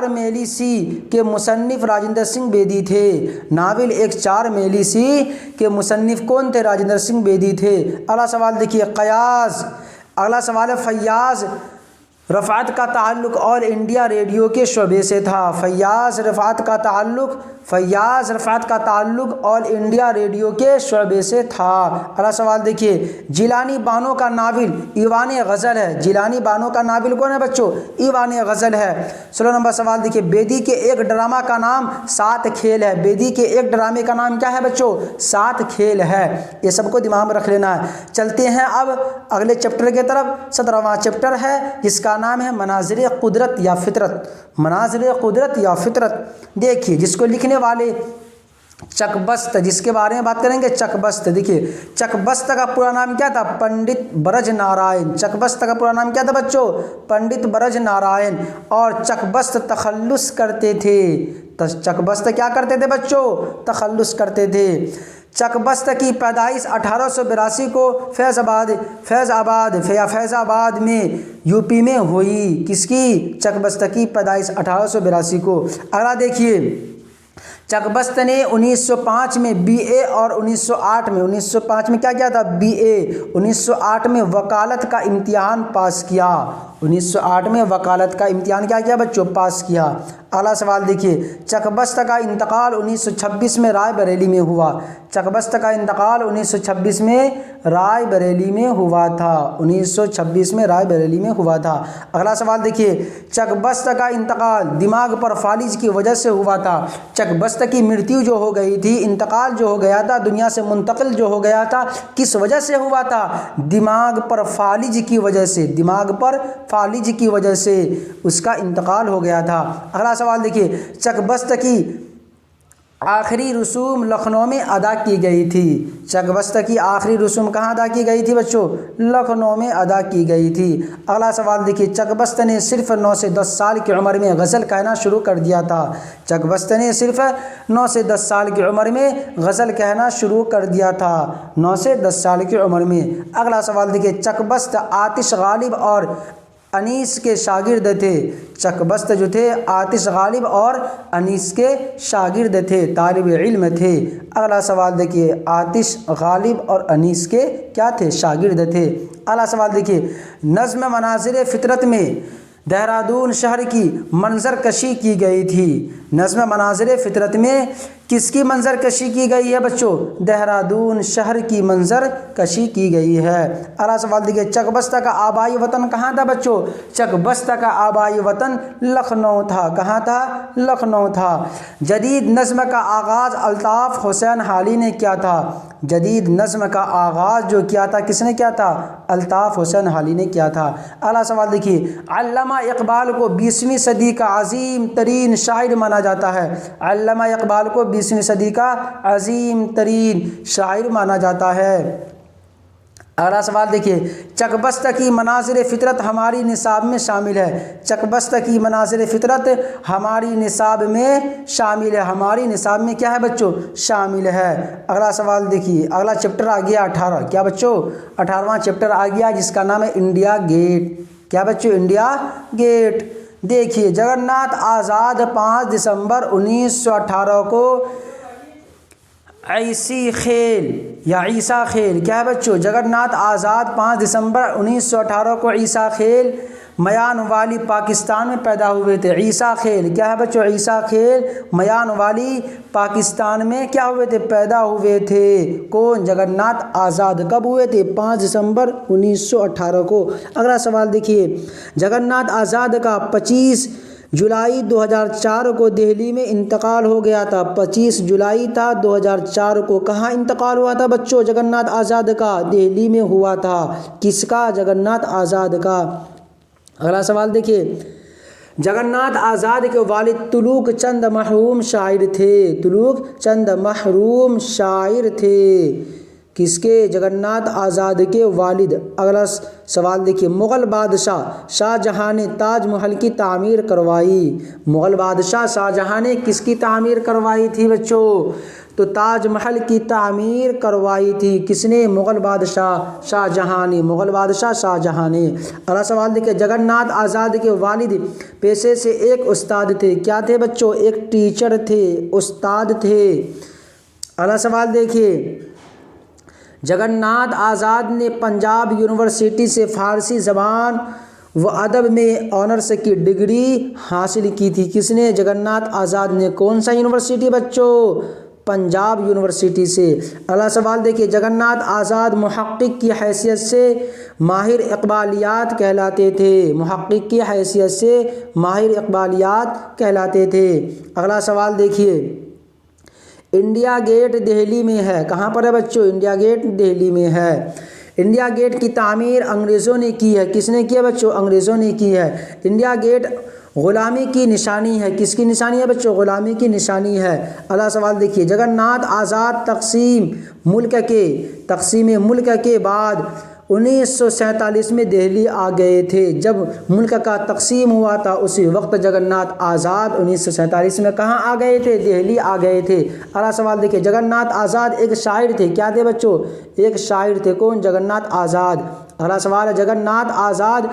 मेली सी के मुसन्निफ राजेंद्र सिंह बेदी थे। नाविल एक 4 मेली सी के मुसन्निफ कौन थे? राजेंद्र सिंह बेदी थे। अगला सवाल देखिए, कयास। अगला सवाल है, फैयाज़ रफ़ात का ताल्लुक़ ऑल इंडिया रेडियो के शोबे से था। फैयाज़ रफ़ात का ताल्लुक़ ऑल इंडिया रेडियो के शोबे से था। अगला सवाल देखिए, जिलानी बानो का नाविल ईवान गज़ल है। जिलानी बानो का नाविल कौन है बच्चों? ईवान गज़ल है। 16 नंबर सवाल देखिए, बेदी के एक ड्रामा का नाम 7 खेल है। बेदी के एक ड्रामे का नाम क्या है बच्चों? 7 खेल है। ये सबको दिमाग में रख लेना है। चलते हैं अब अगले चैप्टर की तरफ। 17वां चैप्टर है जिसका नाम है मनाज़िर कुदरत या फितरत। मनाज़िर कुदरत या फितरत। देखिए, जिसको लिखने वाले चकबस्त, जिसके बारे में बात करेंगे चकबस्त। देखिए, चकबस्त का पूरा नाम क्या था? पंडित ब्रज नारायण। चकबस्त का पूरा नाम क्या था बच्चों? पंडित ब्रज नारायण। और चकबस्त तखल्लुस करते थे। चकबस्त क्या करते थे बच्चों? तखल्लुस करते थे। चकबस्त की पैदाइश 1882 को फैज़ाबाद में यूपी में हुई। किसकी? चकबस्त की पैदाइश 1882 को। अगला देखिए, चकबस्त ने 1905 में बीए और 1908 में क्या किया था? बीए। 1908 में वकालत का इम्तिहान पास किया। 1908 में वकालत का इम्तिहान क्या किया बच्चों, पास किया। अगला सवाल देखिए, चकबस्त का इंतकाल 1926 में रायबरेली में हुआ। चकबस्त का इंतकाल 1926 में रायबरेली में हुआ था। 1926 में रायबरेली में हुआ था। अगला सवाल देखिए, चकबस्त का इंतकाल दिमाग पर फालिज की वजह से हुआ था। चकबस्त की मृत्यु जो हो गई थी, इंतकाल जो हो गया था, दुनिया से मुंतकिल जो हो गया था, किस वजह से हुआ था? दिमाग पर फालिज की वजह से, दिमाग पर फालिज की वजह से उसका इंतकाल हो गया था। अगला सवाल देखिए, चकबस्त की आखिरी रसूम लखनऊ में अदा की गई थी। चकबस्त की आखिरी रसूम कहाँ अदा की गई थी बच्चों? लखनऊ में अदा की गई थी। अगला सवाल देखिए, चकबस्त ने सिर्फ 9 से 10 साल की उम्र में गज़ल कहना शुरू कर दिया था। चकबस्त ने सिर्फ 9 से 10 साल की उम्र में गज़ल कहना शुरू कर दिया था। 9 से 10 साल की उम्र में। अगला सवाल देखिए, चकबस्त आतिश गालिब और अनीस के शागिर्द थे। चकबस्त जो थे आतिश गालिब और अनीस के शागिर्द थे, तालिब इल्म थे। अगला सवाल देखिए, आतिश गालिब और अनीस के क्या थे? शागिर्द थे। अगला सवाल देखिए, नज़्म मनाज़िर फ़ितरत में देहरादून शहर की मंजर कशी की गई थी। नज़्म मनाज़िर फ़ितरत में किसकी मंजर कशी की गई है बच्चों? देहरादून शहर की मंजर कशी की गई है। अगला सवाल देखिए, चकबस्त का आबाई वतन कहाँ था बच्चों? चकबस्त का आबाई वतन लखनऊ था। कहाँ था? लखनऊ था। जदीद नज़्म का आगाज़ अल्ताफ़ हुसैन हाली ने किया था। जदीद नज़्म का आगाज़ जो किया था, किसने किया था? अल्ताफ़ हुसैन हाली ने किया था। अगला सवाल देखिए, अल्लामा इकबाल को 20वीं सदी का अजीम तरीन शायर माना जाता है। अल्लामा इकबाल को 20वीं सदी का अजीम तरीन शायर माना जाता है। अगला सवाल देखिए, चकबस्त की मनाज़िर फ़ितरत हमारी निसाब में शामिल है। चकबस्त की मनाज़िर फ़ितरत हमारी निसाब में शामिल है। हमारी निसाब में क्या है बच्चों? शामिल है। अगला सवाल देखिए, अगला चैप्टर आ गया 18। क्या बच्चों? 18वां चैप्टर आ गया जिसका नाम है इंडिया गेट। क्या बच्चों? India Gate. देखिए, जगन्नाथ आज़ाद 5 दिसंबर 1918 को ऐसी खेल या ईसा खेल, क्या है बच्चों? जगन्नाथ आज़ाद 5 दिसंबर 1918 को ईसा खेल मयान वाली पाकिस्तान में पैदा हुए थे। ईसा खेल क्या है बच्चों? ईसा खेल मयान वाली पाकिस्तान में क्या हुए थे? पैदा हुए थे। कौन? जगन्नाथ आज़ाद। कब हुए थे? 5 दिसंबर 1918 को। अगला सवाल देखिए, जगन्नाथ आज़ाद का 25 जुलाई 2004 को दिल्ली में इंतकाल हो गया था। 25 जुलाई था 2004 को। कहाँ इंतकाल हुआ था बच्चों? जगन्नाथ आज़ाद का दिल्ली में हुआ था। किसका? जगन्नाथ आज़ाद का। अगला सवाल देखिए, जगन्नाथ आज़ाद के वालिद तुलूक चंद महरूम शायर थे। तुलूक चंद महरूम शायर थे। किसके? जगन्नाथ आज़ाद के वालिद। अगला सवाल देखिए, मुग़ल बादशाह शाहजहाँ ने ताजमहल की तामीर करवाई। मुग़ल बादशाह शाहजहाँ ने किसकी तामीर करवाई थी बच्चों? तो ताजमहल की तामीर करवाई थी। किसने? मुग़ल बादशाह शाहजहाँ ने। मुग़ल बादशाह शाहजहाँ ने। अगला सवाल देखिए, जगन्नाथ आज़ाद के वालिद पेशे से एक उस्ताद थे। क्या थे बच्चों? एक टीचर थे, उस्ताद थे। अगला सवाल देखिए, जगन्नाथ आज़ाद ने पंजाब यूनिवर्सिटी से फ़ारसी ज़बान व अदब में ऑनर्स की डिग्री हासिल की थी। किसने? जगन्नाथ आज़ाद ने। कौन सा यूनिवर्सिटी बच्चों? पंजाब यूनिवर्सिटी से। अगला सवाल देखिए, जगन्नाथ आज़ाद मुहक्किक की हैसियत से माहिर इक़बालियात कहलाते थे। मुहक्किक की हैसियत से माहिर इक़बालियात कहलाते थे। अगला सवाल देखिए, इंडिया गेट दिल्ली में है। कहाँ पर है बच्चों? इंडिया गेट दिल्ली में है। इंडिया गेट की तामीर अंग्रेज़ों ने की है। किसने की है बच्चों? अंग्रेज़ों ने की है। इंडिया गेट ग़ुलामी की निशानी है। किसकी निशानी है बच्चों? ग़ुलामी की निशानी है। अगला सवाल देखिए, जगन्नाथ आज़ाद तक़सीम मुल्क के बाद 1947 में दिल्ली आ गए थे। जब मुल्क का तकसीम हुआ था उसी वक्त जगन्नाथ आज़ाद 1947 में कहाँ आ गए थे? दिल्ली आ गए थे। अगला सवाल देखिए, जगन्नाथ आज़ाद एक शायर थे। क्या थे बच्चों? एक शायर थे। कौन? जगन्नाथ आज़ाद। अगला सवाल है, जगन्नाथ आज़ाद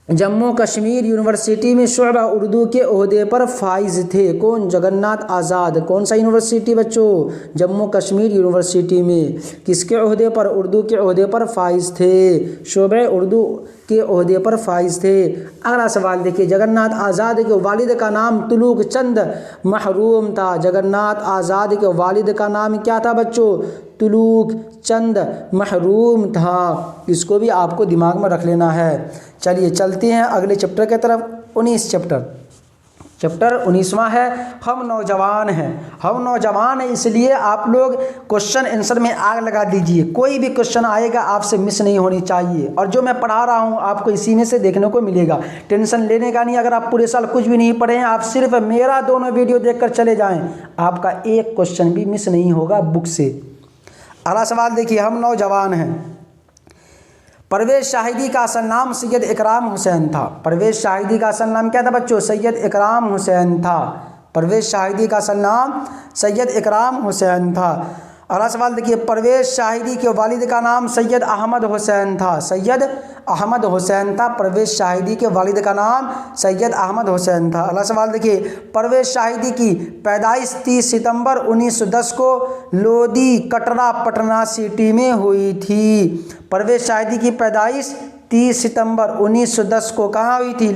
जम्मू कश्मीर यूनिवर्सिटी में शुअबा उर्दू के ओहदे पर फाइज थे। कौन? जगन्नाथ आज़ाद। कौन सा यूनिवर्सिटी बच्चों? जम्मू कश्मीर यूनिवर्सिटी में। किसके ओहदे पर? उर्दू के ओहदे पर फाइज थे। शुअबा उर्दू के ओहदे पर फाइज थे। अगला सवाल देखिए, जगन्नाथ आज़ाद के वालिद का नाम तुलूक चंद महरूम था। जगन्नाथ आज़ाद के वालिद का नाम क्या था बच्चों? तुलूक चंद महरूम था। इसको भी आपको दिमाग में रख लेना है। चलिए चलते हैं अगले चैप्टर की तरफ। 19 चैप्टर 19वां है हम नौजवान हैं। हम नौजवान हैं इसलिए आप लोग क्वेश्चन आंसर में आग लगा दीजिए। कोई भी क्वेश्चन आएगा आपसे मिस नहीं होनी चाहिए, और जो मैं पढ़ा रहा हूँ आपको इसी में से देखने को मिलेगा। टेंशन लेने का नहीं। अगर आप पूरे साल कुछ भी नहीं पढ़े हैं, आप सिर्फ मेरा दोनों वीडियो देखकर चले जाएं, आपका एक क्वेश्चन भी मिस नहीं होगा बुक से। अगला सवाल देखिए, हम नौजवान हैं। परवेज़ शाहिदी का असल नाम सैयद इकराम हुसैन था। परवेज़ शाहिदी का असल नाम क्या था बच्चों? सैयद इकराम हुसैन था। परवेज़ शाहिदी का असल नाम सैयद इकराम हुसैन था। अगला सवाल देखिए, परवेज़ शाहिदी के वालिद का नाम सैयद अहमद हुसैन था। सैयद अहमद हुसैन था। परवेज़ शाहिदी के वालिद का नाम सैयद अहमद हुसैन था। अगला सवाल देखिए, परवेज़ शाहिदी की पैदाइश 30 सितंबर 1910 को लोधी कटरा पटना सिटी में हुई थी। परवेज़ शाहिदी की पैदाइश 30 सितंबर 1910 को कहाँ हुई थी?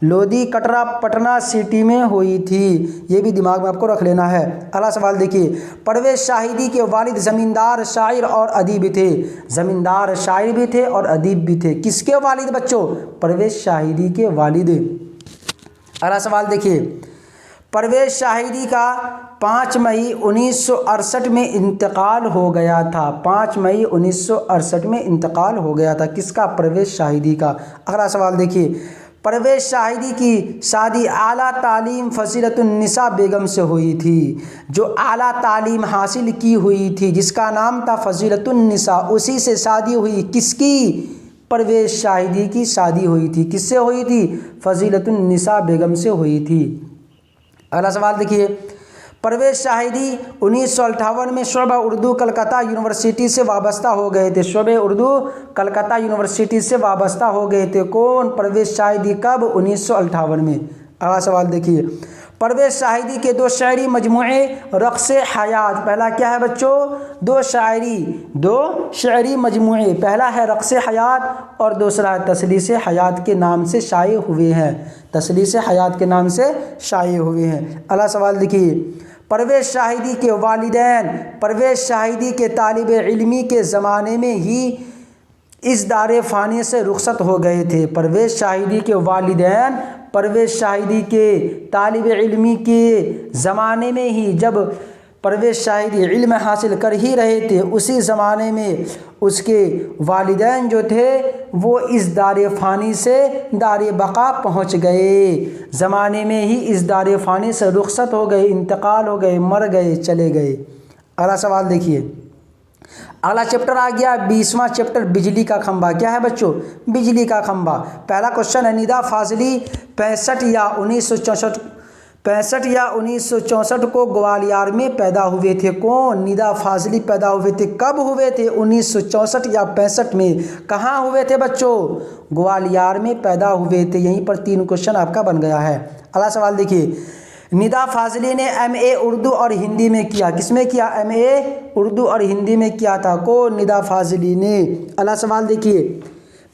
लोधी कटरा पटना सिटी में हुई थी। ये भी दिमाग में आपको रख लेना है। अगला सवाल देखिए, परवेज़ शाहिदी के वालिद ज़मींदार, शायर और अदीब थे। ज़मींदार, शायर भी थे और अदीब भी थे। किसके वालिद बच्चों? परवेज़ शाहिदी के वालिद। अगला सवाल देखिए, परवेज़ शाहिदी का 5 मई 1968 में इंतकाल हो गया था। 5 मई 1968 में इंतकाल हो गया था। किसका? परवेज़ शाहिदी का। अगला सवाल देखिए, परवेज़ शाहिदी की शादी आला तालीम फजीलतुन्निसा बेगम से हुई थी। जो आला तालीम हासिल की हुई थी जिसका नाम था फजीलतुन्निसा, उसी से शादी हुई। किसकी? परवेज़ शाहिदी की शादी हुई थी। किससे हुई थी? फजीलतुन्निसा बेगम से हुई थी। अगला सवाल देखिए, परवेज़ शाहिदी 1958 में शोबा उर्दू कलकत्ता यूनिवर्सिटी से वाबस्ता हो गए थे। शोबे उर्दू कलकत्ता यूनिवर्सिटी से वाबस्ता हो गए थे। कौन? परवेज़ शाहिदी। कब? 1958 में। अगला सवाल देखिए, परवेज़ शाहिदी के 2 शायरी मजमूए रक़्स हयात। पहला क्या है बच्चों? 2 शायरी मजमूए। पहला है रक़्स हयात और दूसरा है तसलीस हयात के नाम से शाये हुए हैं। तसलीस हयात के नाम से शाये हुए हैं। अगला सवाल देखिए, परवेज़ शाहिदी के वालिदैन परवेज़ शाहिदी के तालिब इल्मी के ज़माने में ही इस दारे फ़ानी से रुखसत हो गए थे। परवेज़ शाहिदी के वालिदैन परवेज़ शाहिदी के तालिब इल्मी के ज़माने में ही, जब परवेज़ शाहिदी इल्म हासिल कर ही रहे थे, उसी ज़माने में उसके वालिदैन जो थे वो इस दारे फ़ानी से दारे बक़ा पहुँच गए। ज़माने में ही इस दारे फ़ानी से रुखसत हो गए, इंतकाल हो गए, मर गए, चले गए। अगला सवाल देखिए, अगला चैप्टर आ गया 20वां चैप्टर, बिजली का खंभा। क्या है बच्चों? बिजली का खंभा। पहला क्वेश्चन है, निदा फाजली 65 या 1964 को ग्वालियर में पैदा हुए थे। कौन? निदा फाजली पैदा हुए थे। कब हुए थे? 1964 या 65 में। कहाँ हुए थे बच्चों? ग्वालियर में पैदा हुए थे। यहीं पर 3 क्वेश्चन आपका बन गया है। अगला सवाल देखिए, निदा फाजली ने MA उर्दू और हिंदी में किया। किसमें किया? MA उर्दू और हिंदी में किया था। कौन? निदा फाजली ने। अगला सवाल देखिए,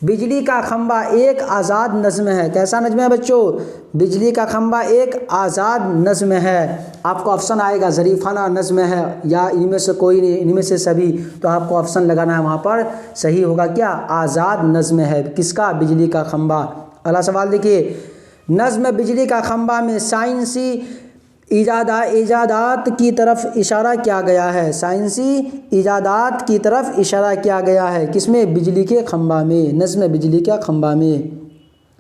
बिजली का खंभा एक आज़ाद नज़्म है। कैसा नज़्म है बच्चों? बिजली का खंभा एक आज़ाद नज़्म है। आपको ऑप्शन आएगा ज़रीफ़ाना नज़्म है या इनमें से कोई नहीं, इनमें से सभी, तो आपको ऑप्शन लगाना है। वहाँ पर सही होगा क्या? आज़ाद नज़्म है। किसका? बिजली का खंभा। अगला सवाल देखिए, नज़्म बिजली का खंभा में साइंसी इजादात की तरफ इशारा किया गया है। साइंसी इजादात की तरफ इशारा किया गया है। किसमें? बिजली के खंभा में। नज़्म बिजली का खंभा में।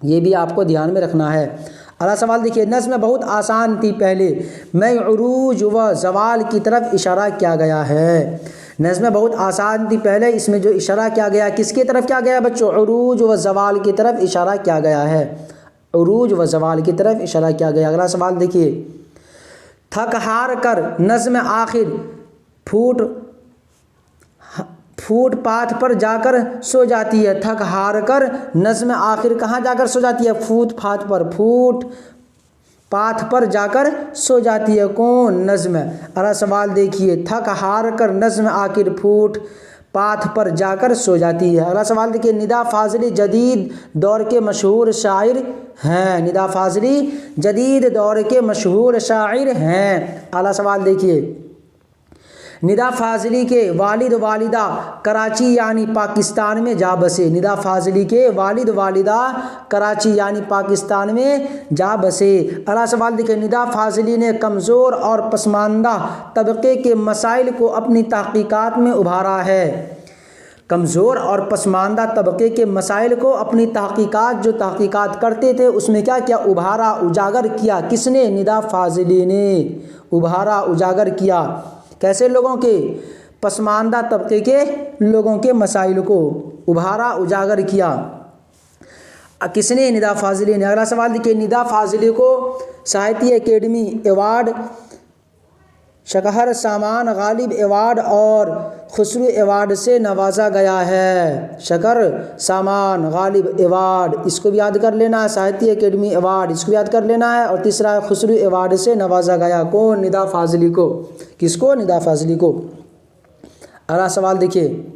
ये भी आपको ध्यान में रखना है। अगला सवाल देखिए, नज़्म बहुत आसान थी पहले, मैं उरूज व ज़वाल की तरफ इशारा किया गया है। नज़्म बहुत आसान थी पहले, इसमें जो इशारा किया गया किसकी तरफ किया गया बच्चों? उरूज व ज़वाल की तरफ इशारा किया गया है। उरूज व ज़वाल की तरफ इशारा किया गया। अगला सवाल देखिए, थक हार कर नज़्म आखिर फुटपाथ पर जाकर सो जाती है। थक हार कर नज़्म आखिर कहाँ जाकर सो जाती है? फुटपाथ पर जाकर सो जाती है। कौन? नज़्म। अगला सवाल देखिए, थक हार कर नज़्म आखिर पाथ पर जाकर सो जाती है। अगला सवाल देखिए, निदा फाजली जदीद दौर के मशहूर शायर हैं। निदा फाजली जदीद दौर के मशहूर शायर हैं। अगला सवाल देखिए, निदा फाजली के वालिद वालिदा कराची यानी पाकिस्तान में जा बसे। निदा फाजली के वालिद वालिदा कराची यानी पाकिस्तान में जा बसे। अगला सवाल देखिए, निदा फाजली ने कमज़ोर और पसमानदा तबके के मसाइल को अपनी तहकीकात में उभारा है। कमज़ोर और पसमानदा तबके के मसाइल को अपनी तहकीकात, जो तहकीकात करते थे उसमें क्या किया, उभारा, उजागर किया। किसने? निदा फाजली ने उभारा, उजागर किया। कैसे लोगों के? पसमानदा तबके के लोगों के मसाइल को उभारा, उजागर किया। किसने? निदा फाजली ने। अगला सवाल देखिए, निदा फाजली को साहित्य अकेडमी अवार्ड, शकहर सामान गालिब अवार्ड और खुसरू अवार्ड से नवाजा गया है। शकहर सामान गालिब अवार्ड, इसको भी याद कर लेना है। साहित्य अकेडमी अवार्ड, इसको याद कर लेना है। और तीसरा है खुसरू अवार्ड से नवाजा गया। कौन? निदा फाजली को। किसको? निदा फाजली को। अगला सवाल देखिए,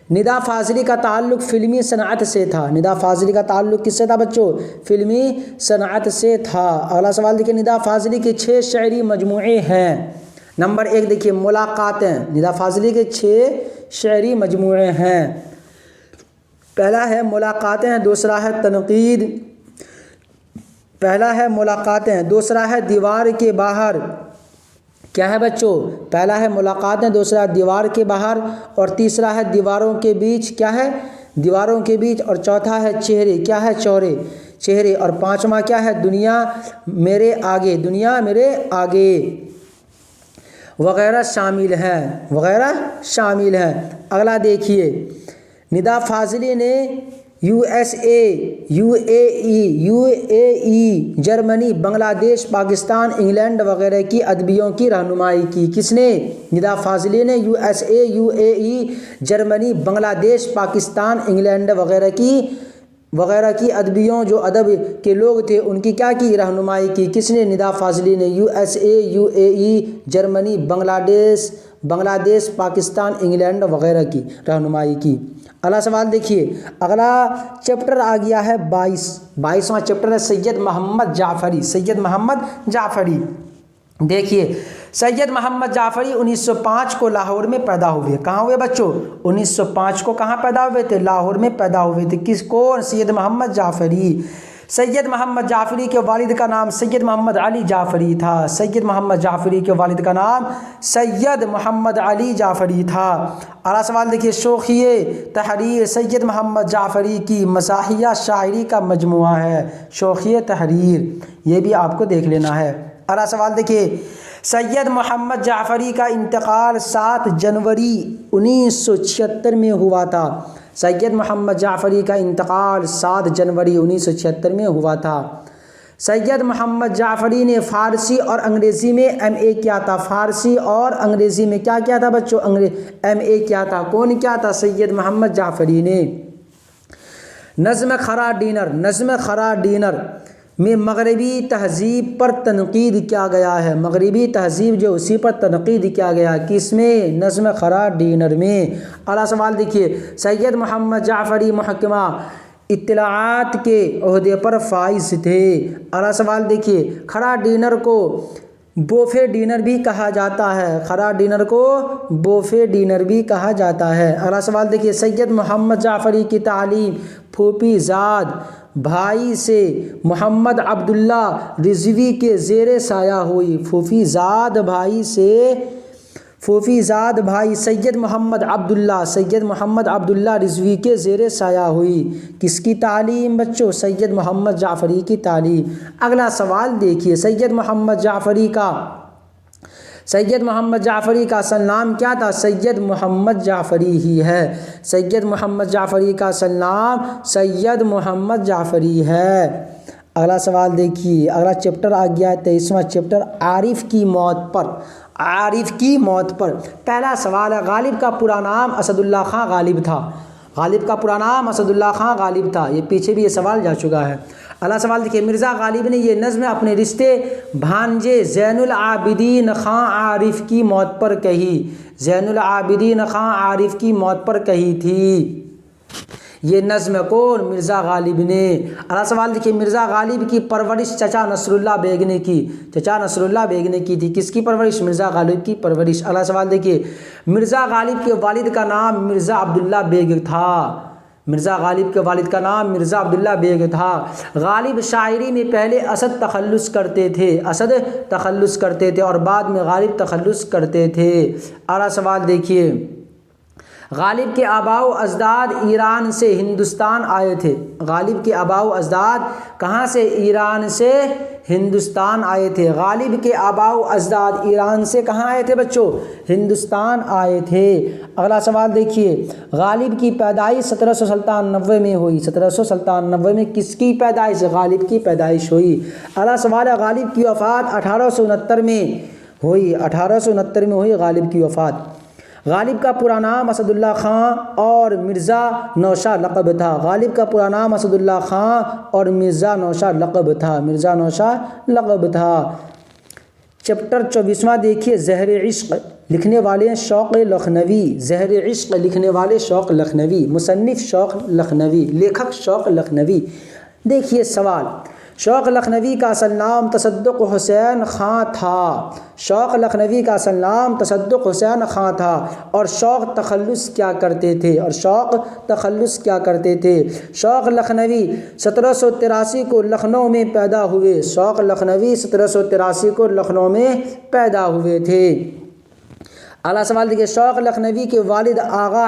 निदा फाजली का ताल्लुक़ फ़िल्मी सनअत से था। निदा फाजली का ताल्लुक़ किससे था बच्चों? फ़िल्मी सनअत से था। अगला सवाल देखिए, निदा फाजली के 6 शायरी मजमूए हैं। नंबर 1 देखिए, मुलाकातें। निदा फाजली के 6 शायरी मजमूए हैं। पहला है मुलाकातें, दूसरा है तनकीद। पहला है मुलाकातें, दूसरा है दीवार के बाहर। क्या है बच्चों? पहला है मुलाकातें, दूसरा दीवार के बाहर, और तीसरा है दीवारों के बीच। क्या है? दीवारों के बीच। और चौथा है चेहरे। क्या है? चेहरे। और पांचवा क्या है? दुनिया मेरे आगे। दुनिया मेरे आगे वगैरह शामिल हैं। वगैरह शामिल हैं। अगला देखिए, निदा फाजली ने USA, UAE, Germany, Bangladesh, Pakistan, England वगैरह की अदबियों की रहनुमाई की। किसने? निदा फाजली ने USA, UAE, Germany, Bangladesh, Pakistan, England वगैरह की अदबियों, जो अदब के लोग थे उनकी क्या की? रहनुमाई की। किसने? निदा फाजली ने USA, UAE, Germany, Bangladesh, Pakistan, England वगैरह की रहनुमाई की। अगला सवाल देखिए, अगला चैप्टर आ गया है 22वां चैप्टर है सैयद मोहम्मद जाफ़री। सैयद मोहम्मद जाफ़री। देखिए, सैयद मोहम्मद जाफ़री 1905 को लाहौर में पैदा हुए। कहाँ हुए बच्चों? 1905 को कहाँ पैदा हुए थे? लाहौर में पैदा हुए थे। किसको? सैयद मोहम्मद जाफ़री। सैयद मोहम्मद जाफ़री के वालिद का नाम सैयद मोहम्मद अली जाफ़री था। सैयद मोहम्मद जाफ़री के वालिद का नाम सैयद मोहम्मद अली जाफ़री था। अगला सवाल देखिए, शोखिए तहरीर सैयद मोहम्मद जाफ़री की मज़ाहिया शायरी का मजमुआ है। शोखिए तहरीर, ये भी आपको देख लेना है। अगला सवाल देखिए, सैयद मोहम्मद जाफ़री का इंतकाल 7 जनवरी 1976 में हुआ था। सैयद मोहम्मद जाफ़री का इंतकाल 7 जनवरी 1976 में हुआ था। सैयद मोहम्मद जाफ़री ने फ़ारसी और अंग्रेज़ी में एमए किया था। फ़ारसी और अंग्रेज़ी में क्या किया था बच्चों? एमए किया था। कौन किया था? सैयद मोहम्मद जाफ़री ने। नज़्म खरा डिनर में मगरबी तहज़ीब पर तनकीद किया गया है। मगरबी तहज़ीब जो उसी पर तनकीद किया गया। किसमें? नज़्म खरा डिनर में। अगला सवाल देखिए, सैयद मोहम्मद जाफ़री मुहक्किमा इत्तलाआत के ओहदे पर फाइज थे। अगला सवाल देखिए, खरा डिनर को बोफे डिनर भी कहा जाता है। खरा डिनर को बोफे डिनर भी कहा जाता है। अगला सवाल देखिए, सैयद मोहम्मद जाफ़री की तालीम फूफीज़ाद भाई से मोहम्मद अब्दुल्ला रिज़वी के ज़ेरे साया हुई। फूफीज़ाद भाई सैयद मोहम्मद अब्दुल्ला रिज़वी के ज़ेरे साया हुई। किसकी तालीम बच्चों? सैयद मोहम्मद जाफ़री की तालीम। अगला सवाल देखिए, सैयद मोहम्मद जाफ़री का असल नाम क्या था? सैयद मोहम्मद जाफ़री ही है। सैयद मोहम्मद जाफ़री का असल नाम सैयद मोहम्मद जाफ़री है। अगला सवाल देखिए, अगला चैप्टर आ गया है 23वां चैप्टर आरिफ की मौत पर। आरिफ की मौत पर पहला सवाल है, गालिब का पूरा नाम असदुल्ला खां गालिब था। गालिब का पूरा नाम असदुल्ला खां गालिब था। ये पीछे भी ये सवाल जा चुका है। अगला सवाल देखिए, मिर्ज़ा गालिब ने ये नज़्म अपने रिश्ते भांजे ज़ैनुल आबिदीन खां आरिफ की मौत पर कही। ज़ैनुल आबिदीन खां आरिफ की मौत पर कही थी। ये नज़्म कौन? मिर्ज़ा गालिब ने। अगला सवाल देखिए, मिर्ज़ा गालिब की परवरिश चचा नसरुल्लाह बेग ने की। चचा नसरुल्लाह बेग ने की थी। किसकी परवरिश? मिर्ज़ा गालिब की परवरिश। अगला सवाल देखिए, मिर्ज़ा गालिब के वालिद का नाम मिर्ज़ा अब्दुल्ला बेग था। मिर्ज़ा गालिब के वालिद का नाम मिर्ज़ा अब्दुल्ला बेग था। गालिब शायरी में पहले असद तखल्लुस करते थे, असद तखल्लुस करते थे और बाद में गालिब तखल्लुस करते थे। अगला सवाल देखिए, गालिब के आबाओ अजदाद ईरान से हिंदुस्तान आए थे। गालिब के आबाओ अजदाद कहाँ से? ईरान से हिंदुस्तान आए थे। गालिब के आबाओ अजदाद ईरान से कहाँ आए थे बच्चों? हिंदुस्तान आए थे। अगला सवाल देखिए, गालिब की पैदाइश 1797 में हुई। 1797 में किसकी पैदाइश? गालिब की पैदाइश हुई। अगला सवाल है, गालिब की वफ़ात 1869 में हुई। 1869 में हुई गालिब की वफ़ात। गालिब का पूरा नाम असदुल्ला खां और मिर्ज़ा नौशाह लक़ब था। गालिब का पूरा नाम असदुल्ला खां और मिर्ज़ा नौशाह लक़ब था। मिर्ज़ा नौशाह लक़ब था। चैप्टर 24वां देखिए, ज़हर इश्क़ लिखने वाले शौक़ लखनवी। ज़हर इश्क़ लिखने वाले शौक़ लखनवी, मुसन्निफ़ शौक़ लखनवी, लेखक शौक़ लखनवी। देखिए सवाल, शौक़ लखनवी का असल नाम तसद्दुक़ हुसैन ख़ां था। शौक़ लखनवी का असल नाम तसद्दुक़ हुसैन ख़ां था। और शौक़ तखल्लुस क्या करते थे? और शौक़ तखल्लुस क्या करते थे? शौक़ लखनवी 1783 को लखनऊ में पैदा हुए। शौक़ लखनवी 1783 को लखनऊ में पैदा हुए थे। अगला सवाल देखिए, शौक़ लखनवी के वालिद आगा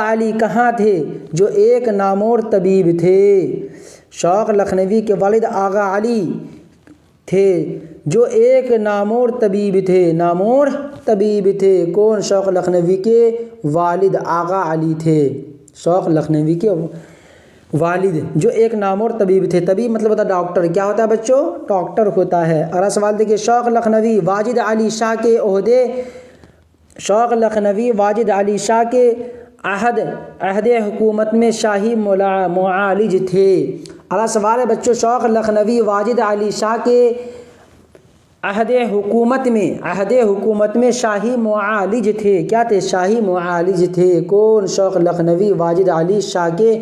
अली कहाँ थे? जो एक नामोर तबीब थे। शौक़ लखनवी के वालिद आगा अली थे, जो एक नामोर तबीब थे। नामोर तबीब थे। कौन? शौक़ लखनवी के वालिद आगा अली थे। शौक़ लखनवी के वालिद जो एक नामोर तबीब थे। तबीब मतलब होता है डॉक्टर। क्या होता है बच्चों? डॉक्टर होता है। अगला सवाल देखिए, शौक़ लखनवी वाजिद अली शाह के ओहदे। शौक़ लखनवी वाजिद अली शाह के अहद हुकूमत में शाही मुआलिज थे। अगला सवाल है बच्चों, शौक़ लखनवी वाजिद अली शाह के अहद हुकूमत में शाही मुआलिज थे। क्या थे? शाही मुआलिज थे। कौन? शौक़ लखनवी वाजिद अली शाह के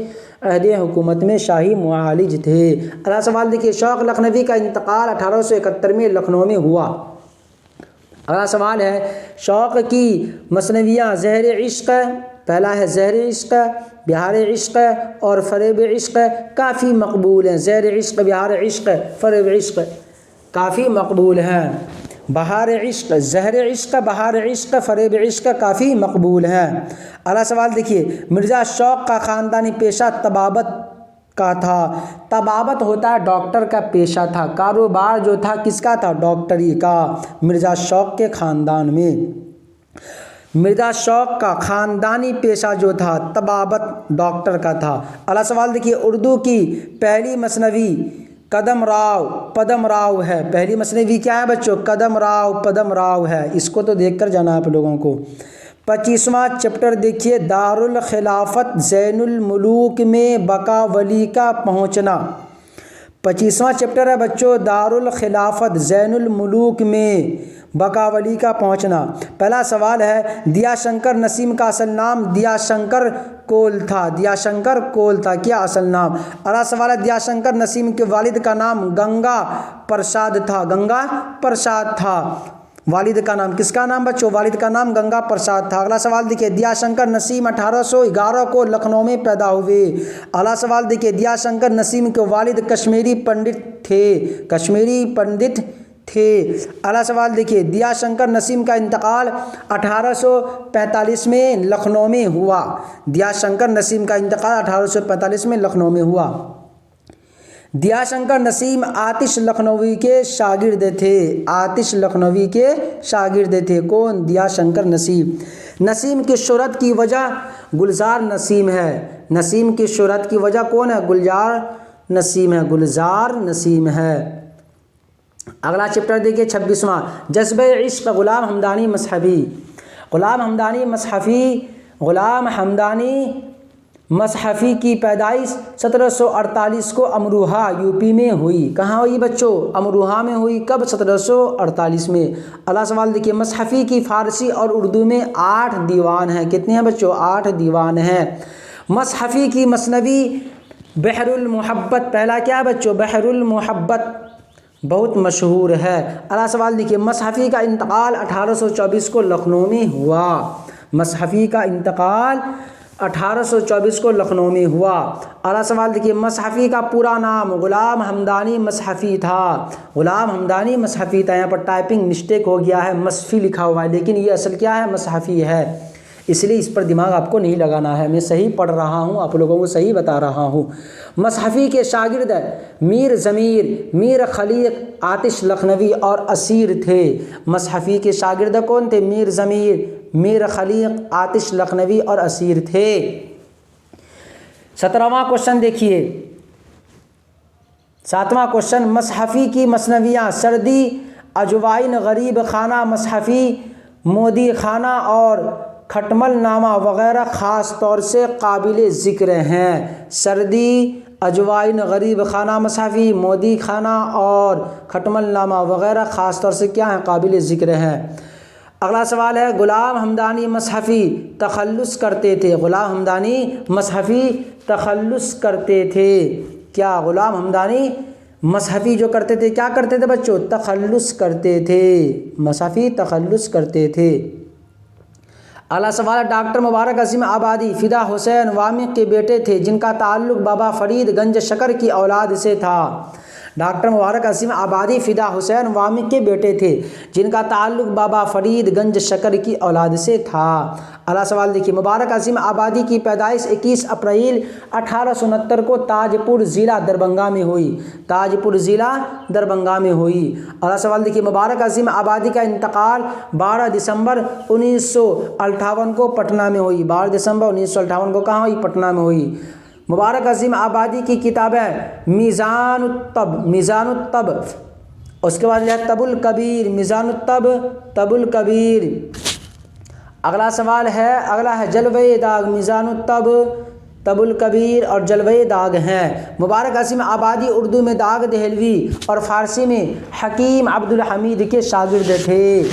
अहद हुकूमत में शाही मुआलिज थे। अगला सवाल देखिए, शौक़ लखनवी का इंतकाल 1871 में लखनऊ में हुआ। अगला सवाल है, शौक़ की मसनवियाँ ज़हर इश्क़, पहला है ज़हर इश्क़, बिहार इश्क़ और फ़रेब इश्क़ काफ़ी मकबूल हैं। ज़हर इश्क़, बिहार इश्क़, फ़रेब इश्क़ काफ़ी मकबूल हैं। बहार इश्क़, ज़हर इश्क़, बहार इश्क़, फ़रेब इश्क़ काफ़ी मकबूल हैं। अगला सवाल देखिए, मिर्ज़ा शौक़ का ख़ानदानी पेशा तबाबत का था। तबाबत होता है डॉक्टर का पेशा था। कारोबार जो था किसका था? डॉक्टरी का। मिर्ज़ा शौक़ के ख़ानदान में मिर्ज़ा शौक़ का ख़ानदानी पेशा जो था तबाबत डॉक्टर का था। अगला सवाल देखिए, उर्दू की पहली मसनवी पदम राव है। पहली मसनवी क्या है बच्चों? पदम राव है। इसको तो देखकर जाना है आप लोगों को। 25वां चैप्टर देखिए, दारुल खिलाफत ज़ैनुल मुलूक में बका वली का पहुँचना। 25वां चैप्टर है बच्चों, दारुल खिलाफत ज़ैनुल मुलूक में बका वली का पहुँचना। पहला सवाल है, दिया शंकर नसीम का असल नाम दिया शंकर कोल था। दिया शंकर कोल था क्या असल नाम? अगला सवाल है, दिया शंकर नसीम के वालिद का नाम गंगा प्रसाद था। गंगा प्रसाद था वालिद का नाम। किसका नाम बच्चों? वालिद का नाम गंगा प्रसाद था। अगला सवाल देखिए, दिया शंकर नसीम 1811 को लखनऊ में पैदा हुए। अगला सवाल देखिए, दिया शंकर नसीम के वालिद कश्मीरी पंडित थे। अगला सवाल देखिए, दिया शंकर नसीम का इंतकाल 1845 में लखनऊ में हुआ। दिया शंकर नसीम का इंतकाल 1845 में लखनऊ में हुआ। दिया शंकर नसीम आतिश लखनवी के शागिर्द थे। आतिश लखनवी के शागिर्द थे। कौन? दिया शंकर नसीम की शोहरत की वजह गुलजार नसीम है। नसीम की शोहरत की वजह कौन है? गुलजार नसीम है। अगला चैप्टर देखिए 26वां, जज्बे इश्क़ ग़ुलाम हमदानी मसहफ़ी मसहफ़ी की पैदाइश 1748 को अमरोहा यूपी में हुई। कहाँ हुई बच्चों? अमरोहा में हुई। कब? 1748 में। अगला सवाल देखिए, मसहफ़ी की फ़ारसी और उर्दू में 8 दीवान हैं। कितने हैं बच्चों? 8 दीवान हैं। मसहफ़ी की मसनवी बहरुल मुहब्बत, पहला क्या है बच्चों? बहरुल मुहब्बत बहुत मशहूर है। अगला सवाल देखिए, मसहफ़ी का इंतकाल 1824 को लखनऊ में हुआ। मसहफ़ी का इंतकाल 1824 को लखनऊ में हुआ। अगला सवाल देखिए, मसहफ़ी का पूरा नाम ग़ुलाम हमदानी मसहफ़ी था। ग़ुलाम हमदानी मसहफ़ी था। यहाँ पर टाइपिंग मिस्टेक हो गया है, मसफ़ी लिखा हुआ है, लेकिन ये असल क्या है? मसहफ़ी है। इसलिए इस पर दिमाग आपको नहीं लगाना है। मैं सही पढ़ रहा हूँ, आप लोगों को सही बता रहा हूँ। मसहफ़ी के शागिर्द मीर ज़मीर, मीर खलीक, आतिश लखनवी और असीर थे। मसहफ़ी के शागिर्द कौन थे? मीर ज़मीर, मीर खलीक, आतिश लखनवी और असीर थे। 17वां क्वेश्चन देखिए, 7वां क्वेश्चन, मसहफ़ी की मसनवियाँ सर्दी, अजवाइन, गरीब खाना, मसहफ़ी, मोदी खाना और खटमल नामा वग़ैरह ख़ास तौर से काबिल ज़िक्र हैं। सर्दी, अजवाइन, गरीब खाना मसहफ़ी, मोदी खाना और खटमल नामा वग़ैरह ख़ास तौर से क्या हैं? काबिल ज़िक्र हैं। अगला सवाल है, ग़ुलाम हमदानी मसहफ़ी तखल्लुस करते थे। ग़ुलाम हमदानी मसहफ़ी तखल्लुस करते थे। क्या ग़ुलाम हमदानी मसहफ़ी जो करते थे क्या करते थे बच्चों? तखल्लुस करते थे। मसहफ़ी तखल्लुस करते थे। अगला सवाल है, डॉक्टर मुबारक अज़ीम आबादी फ़िदा हुसैन वामिक़ के बेटे थे, जिनका ताल्लुक़ बाबा फ़रीद गंज शकर की औलाद से था। डॉक्टर मुबारक अज़ीम आबादी फ़िदा हुसैन वामिक़ के बेटे थे, जिनका ताल्लुक़ बाबा फ़रीद गंज शकर की औलाद से था। अगला सवाल देखिए, मुबारक अज़ीम आबादी की पैदाइश 21 अप्रैल 1869 को ताजपुर ज़िला दरभंगा में हुई। ताजपुर ज़िला दरभंगा में हुई। अगला सवाल देखिए, मुबारक अज़ीम आबादी का इंतकाल 12 दिसंबर 1958 को पटना में हुई। 12 दिसंबर 1958 को कहाँ हुई? पटना में हुई। मुबारक अज़ीम आबादी की किताबें मीज़ानुत्तब, उसके बाद है तबुल कबीर, मीज़ानुत्तब, तबुल कबीर। अगला सवाल है, अगला है जलवे दाग, मीज़ानुत्तब, तबुल कबीर और जलवे दाग हैं। मुबारक अज़ीम आबादी उर्दू में दाग दहलवी और फ़ारसी में हकीम अब्दुल हमीद के शागिर्द थे।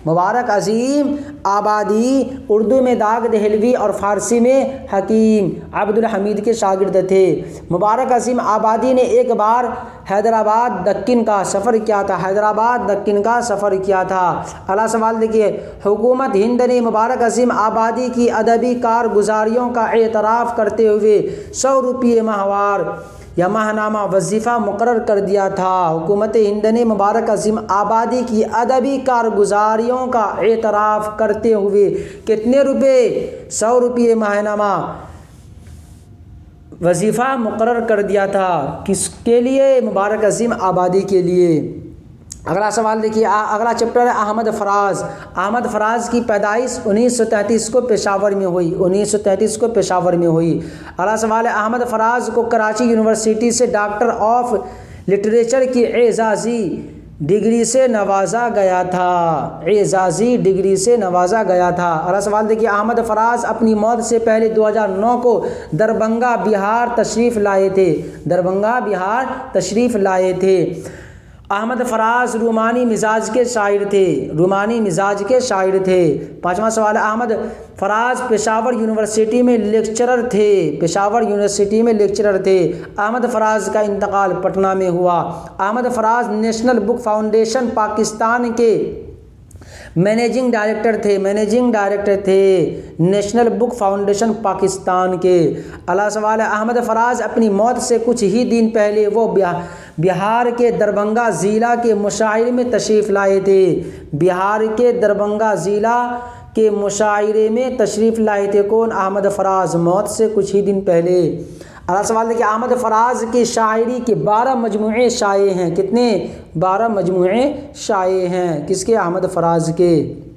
मुबारक अज़ीम आबादी उर्दू में दाग दहलवी और फ़ारसी में हकीम अब्दुल हमीद के शागिर्द थे। मुबारक अज़ीम आबादी ने एक बार हैदराबाद दक्कन का सफ़र किया था। हैदराबाद दक्कन का सफ़र किया था। अगला सवाल देखिए, हुकूमत हिंद ने मुबारक अज़ीम आबादी की अदबी कारगुजारियों का एतराफ़ करते हुए 100 रुपये माहवार या माहनामा वजीफ़ा मुकर्रर कर दिया था। हुकूमत हिंद ने मुबारक अज़ीम आबादी की अदबी कारगुजारियों का एतराफ़ करते हुए कितने रुपये? 100 रुपये माहनामा वजीफ़ा मुकर्रर कर दिया था। किसके लिए? मुबारक अज़ीम आबादी के लिए। अगला सवाल देखिए, अगला चैप्टर है अहमद फ़राज़। अहमद फ़राज़ की पैदाइश 1933 को पेशावर में हुई। 1933 को पेशावर में हुई। अगला सवाल है, अहमद फ़राज़ को कराची यूनिवर्सिटी से डॉक्टर ऑफ लिटरेचर की एजाज़ी डिग्री से नवाजा गया था। एजाज़ी डिग्री से नवाजा गया था। अगला सवाल देखिए, अहमद फ़राज़ अपनी मौत से पहले 2009 को दरभंगा बिहार तशरीफ़ लाए थे। दरभंगा बिहार तशरीफ़ लाए थे। अहमद फ़राज़ रूमानी मिजाज के शायर थे। रूमानी मिजाज के शायर थे। 5वां सवाल है, अहमद फ़राज़ पेशावर यूनिवर्सिटी में लेक्चरर थे। पेशावर यूनिवर्सिटी में लेक्चरर थे। अहमद फ़राज़ का इंतकाल पटना में हुआ। Ahmad Faraz National Book Foundation Pakistan के मैनेजिंग डायरेक्टर थे। मैनेजिंग डायरेक्टर थे नेशनल बुक फाउंडेशन पाकिस्तान के। अगला सवाल है, अहमद फ़राज़ अपनी मौत से कुछ ही दिन पहले वो बिहार के दरभंगा ज़िला के मुशायरे में तशरीफ़ लाए थे। बिहार के दरभंगा ज़िला के मुशायरे में तशरीफ़ लाए थे। कौन? अहमद फ़राज़, मौत से कुछ ही दिन पहले। अगला सवाल देखिए, अहमद फ़राज़ की शायरी के 12 मजमूए शाये हैं। कितने? 12 मजमूए शाये हैं। किसके? अहमद फ़राज़ के।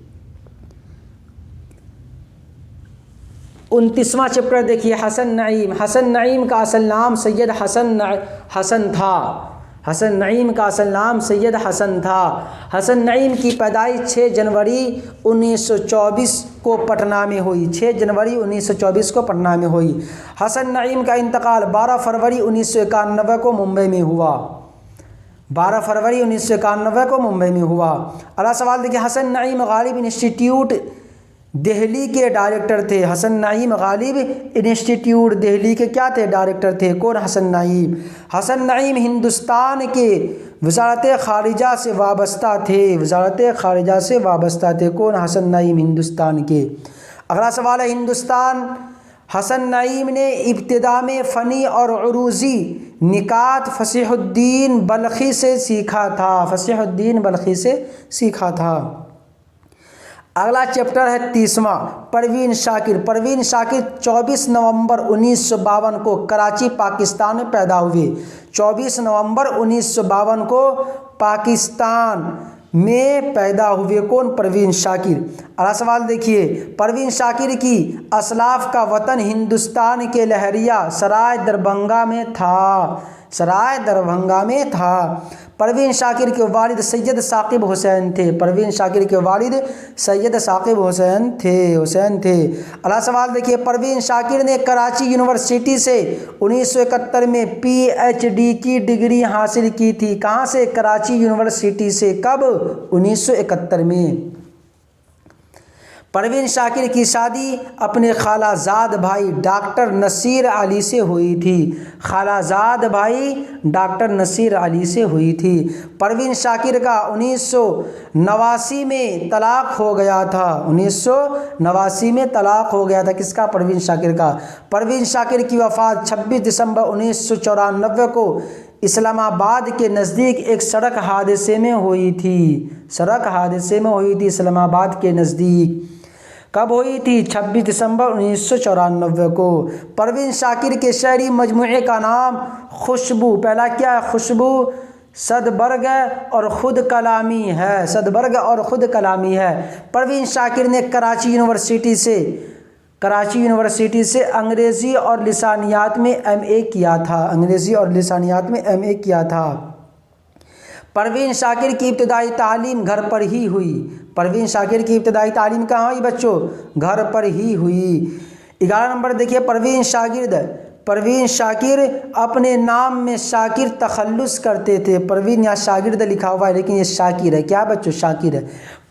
29वां चैप्टर देखिए, हसन नईम। हसन नईम का असल नाम सैयद हसन था। हसन नईम का असल नाम सैयद हसन था। हसन नईम की पैदाइश 6 जनवरी 1924 को पटना में हुई। 6 जनवरी 1924 को पटना में हुई। हसन नईम का इंतकाल 12 फरवरी 1991 को मुंबई में हुआ। 12 फरवरी 1991 को मुंबई में हुआ। अगला सवाल देखिए, हसन नईम गालिब इंस्टीट्यूट दिल्ली के डायरेक्टर थे। हसन नईम गालिब इंस्टीट्यूट दिल्ली के क्या थे? डायरेक्टर थे। कौन? हसन नईम। हसन नईम हिंदुस्तान के वजारत खारिजा से वाबस्ता थे। वजारत खारिजा से वाबस्ता थे। कौन? हसन नईम हिंदुस्तान के। अगला सवाल है, हिंदुस्तान हसन नईम ने इब्तिदा में फ़नी और उरूज़ी निकात फसीहुद्दीन बल्खी से सीखा था। फसीहुद्दीन बल्खी से सीखा था। अगला चैप्टर है 30वां, परवीन शाकिर। परवीन शाकिर 24 नवंबर 1952 को कराची पाकिस्तान में पैदा हुए। 24 नवंबर 1952 को पाकिस्तान में पैदा हुए। कौन? परवीन शाकिर। अगला सवाल देखिए, परवीन शाकिर की असलाफ का वतन हिंदुस्तान के लहरिया सराय दरभंगा में था। सराय दरभंगा में था। परवीन शाकिर के वालिद सैयद साकिब हुसैन थे। परवीन शाकिर के वालिद सैयद साकिब हुसैन थे। अगला सवाल देखिए, परवीन शाकिर ने कराची यूनिवर्सिटी से 1971 में PhD की डिग्री हासिल की थी। कहाँ से? कराची यूनिवर्सिटी से। कब? 1971 में। परवीन शाकिर की शादी अपने खालाजाद भाई डॉक्टर नसीर अली से हुई थी। खालाजाद भाई डॉक्टर नसीर अली से हुई थी। परवीन शाकिर का 1989 में तलाक हो गया था। 1989 में तलाक हो गया था। किसका? परवीन शाकिर का। परवीन शाकिर की वफ़ात 26 दिसंबर 1994 को इस्लामाबाद के नज़दीक एक सड़क हादसे में हुई थी। सड़क हादसे में हुई थी इस्लामाबाद के नज़दीक। कब हुई थी? 26 दिसंबर 1994 को। परवीन शाकिर के शायरी मजमूए का नाम खुशबू। पहला क्या है? खुशबू, सदबर्ग और ख़ुद कलामी है। सदबर्ग और ख़ुद कलामी है। परवीन शाकिर ने कराची यूनिवर्सिटी से अंग्रेज़ी और लिसानियात में MA किया था। अंग्रेज़ी और लिसानियात में MA किया था। परवीन शाकिर की इब्तिदाई तालीम घर पर ही हुई। परवीन शाकिर की इब्तिदाई तालीम कहाँ हुई बच्चों? घर पर ही हुई। 11 नंबर देखिए, परवीन शाकिर अपने नाम में शाकिर तखल्लुस करते थे। परवीन यहाँ शागिर्द लिखा हुआ है लेकिन ये शाकिर है। क्या बच्चों? शाकिर है।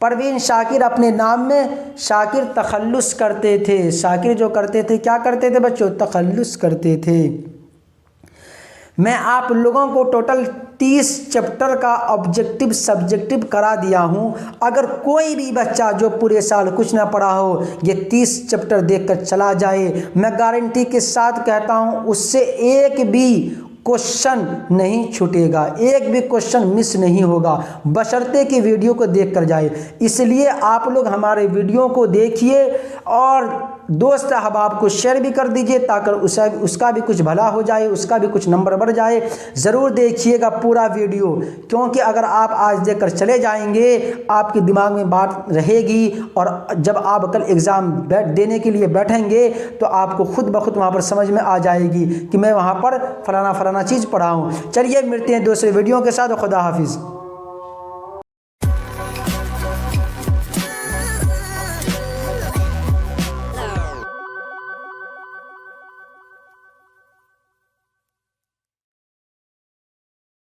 परवीन शाकिर अपने नाम में शाकिर तखल्लुस करते थे। शाकिर जो करते थे क्या करते थे बच्चों? तखल्लुस करते थे। मैं आप लोगों को टोटल 30 चैप्टर का ऑब्जेक्टिव सब्जेक्टिव करा दिया हूँ। अगर कोई भी बच्चा जो पूरे साल कुछ ना पढ़ा हो, ये 30 चैप्टर देखकर चला जाए, मैं गारंटी के साथ कहता हूँ उससे एक भी क्वेश्चन नहीं छूटेगा, एक भी क्वेश्चन मिस नहीं होगा, बशर्ते कि वीडियो को देख कर जाए। इसलिए आप लोग हमारे वीडियो को देखिए और दोस्त अहबाब को शेयर भी कर दीजिए ताकि उसका भी कुछ भला हो जाए, उसका भी कुछ नंबर बढ़ जाए। ज़रूर देखिएगा पूरा वीडियो, क्योंकि अगर आप आज देखकर चले जाएंगे आपके दिमाग में बात रहेगी और जब आप कल एग्ज़ाम देने के लिए बैठेंगे तो आपको खुद ब खुद वहाँ पर समझ में आ जाएगी कि मैं वहाँ पर फलाना चीज़ पढ़ा हूँ। चलिए मिलते हैं दूसरे वीडियो के साथ। खुदा हाफिज़।